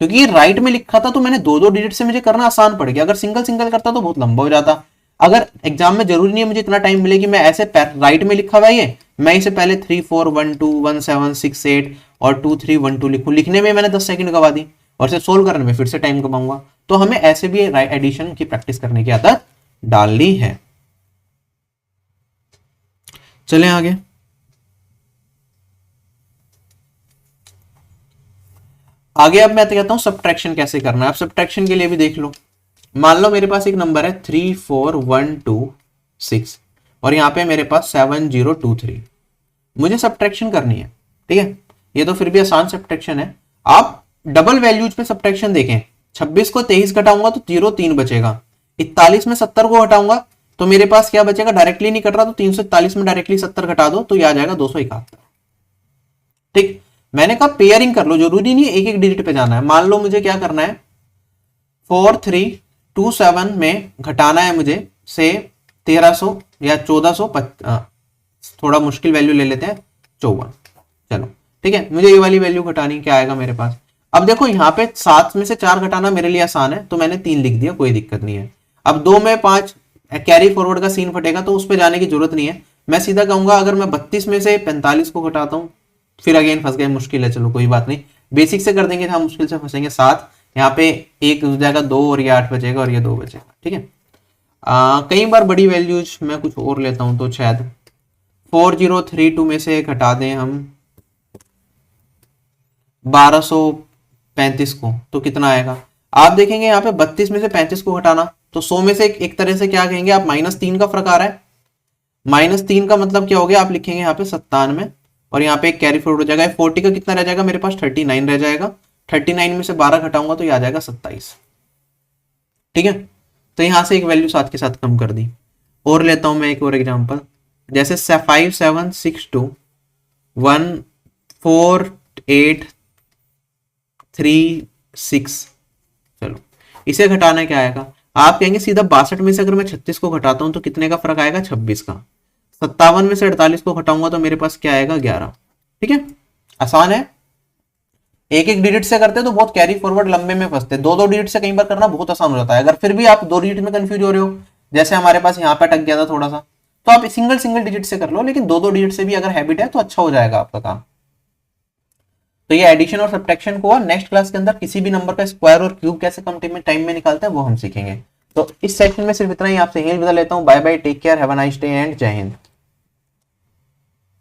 क्योंकि ये राइट में लिखा था तो मैंने 2 डिजिट से मुझे करना आसान पड़ गया। अगर सिंगल सिंगल करता तो बहुत लंबा हो जाता। अगर एग्जाम में जरूरी नहीं है मुझे इतना टाइम मिले कि मैं ऐसे राइट में लिखा हुआ है ये, मैं इसे पहले 3 4 1 2 1 7 6 8 और 2 3 1 2 लिखूं, लिखने में मैंने 10 सेकंड गवा दी। और इसे सोल्व करने में फिर से टाइम कमाऊंगा। तो हमें ऐसे भी एडिशन की प्रैक्टिस करने की आदत डालनी है। चलें आगे। आगे अब मैं कहता हूं सब्ट्रैक्शन कैसे करना है। अब सब्ट्रैक्शन के लिए भी देख लो, मान लो मेरे पास एक नंबर है 34126 और यहां पे मेरे पास 7023, मुझे सब्ट्रैक्शन करनी है। ठीक है, ये तो फिर भी आसान सब्ट्रैक्शन है। आप डबल वैल्यूज पे सब्ट्रैक्शन देखें, 26 को 23 घटाऊंगा तो 03 बचेगा, 41 में 70 को हटाऊंगा तो मेरे पास क्या बचेगा, डायरेक्टली नहीं कट रहा तो 341 में डायरेक्टली 70 घटा दो तो ये आ जाएगा 271। ठीक, मैंने कहा पेयरिंग कर लो, जरूरी नहीं है एक एक डिजिट पे जाना है। मान लो मुझे क्या करना है, 4327 में घटाना है मुझे से 1300 या 1400, थोड़ा मुश्किल वैल्यू ले लेते हैं 54। चलो ठीक है, मुझे ये वाली वैल्यू घटानी, क्या आएगा मेरे पास। अब देखो यहाँ पे 7 में से 4 घटाना मेरे लिए आसान है तो मैंने 3 लिख दिया, कोई दिक्कत नहीं है। अब 2 में 5 कैरी फॉरवर्ड का सीन फटेगा तो उस पर जाने की जरूरत नहीं है। मैं सीधा कहूंगा अगर मैं 32 में से 45 को घटाता हूं, फिर अगेन फंस गए, मुश्किल है, चलो कोई बात नहीं, बेसिक से कर देंगे तो हम मुश्किल से फंसेंगे। 7 यहाँ पे 1 हो जाएगा, 2 और ये 8 बचेगा और ये 2 बचेगा। ठीक है, कई बार बड़ी वैल्यूज मैं कुछ और लेता हूं तो शायद 4032 में से घटा दें हम 1235 को तो कितना आएगा। आप देखेंगे यहाँ पे 32 में से 35 को घटाना तो 100 में से एक तरह से क्या कहेंगे आप, -3 का फर्क आ रहा है। -3 का मतलब क्या हो गया, आप लिखेंगे यहाँ पे 97 और यहाँ पे एक कैरी फॉरवर्ड हो जाएगा। 40 का कितना रह जाएगा मेरे पास, 39 रह जाएगा। 39 में से 12 घटाऊंगा तो ये आ जाएगा 27। ठीक है, तो यहां से एक वैल्यू साथ के साथ कम कर दी। और लेता हूं मैं एक और एग्जांपल, जैसे 5762148336। चलो इसे घटाना क्या आएगा, आप कहेंगे सीधा 62 में से अगर मैं 36 को घटाता हूं तो कितने का फर्क आएगा, 26 का। 57 में से 48 को घटाऊंगा तो मेरे पास क्या आएगा, 11। ठीक है, आसान है। एक एक डिजिट से करते तो बहुत कैरी फॉरवर्ड लंबे में फंसते, 2-2 डिजिट से कई बार करना बहुत आसान हो जाता है। अगर फिर भी आप 2 डिजिट में कंफ्यूज हो रहे हो, जैसे हमारे पास यहाँ पे अटक गया था थोड़ा सा, तो आप सिंगल डिजिट से कर लो, लेकिन 2-2 डिजिट से भी अगर हैबिट है तो अच्छा हो जाएगा आपका काम। तो ये एडिशन और सब्ट्रैक्शन को नेक्स्ट क्लास के अंदर किसी भी नंबर का स्क्वायर और क्यूब कैसे कम टाइम में निकालते हैं वो हम सीखेंगे। तो इस सेक्शन में सिर्फ इतना ही, आपसे यही विदा लेता हूँ। Bye bye, take care, have a nice day and जय हिंद।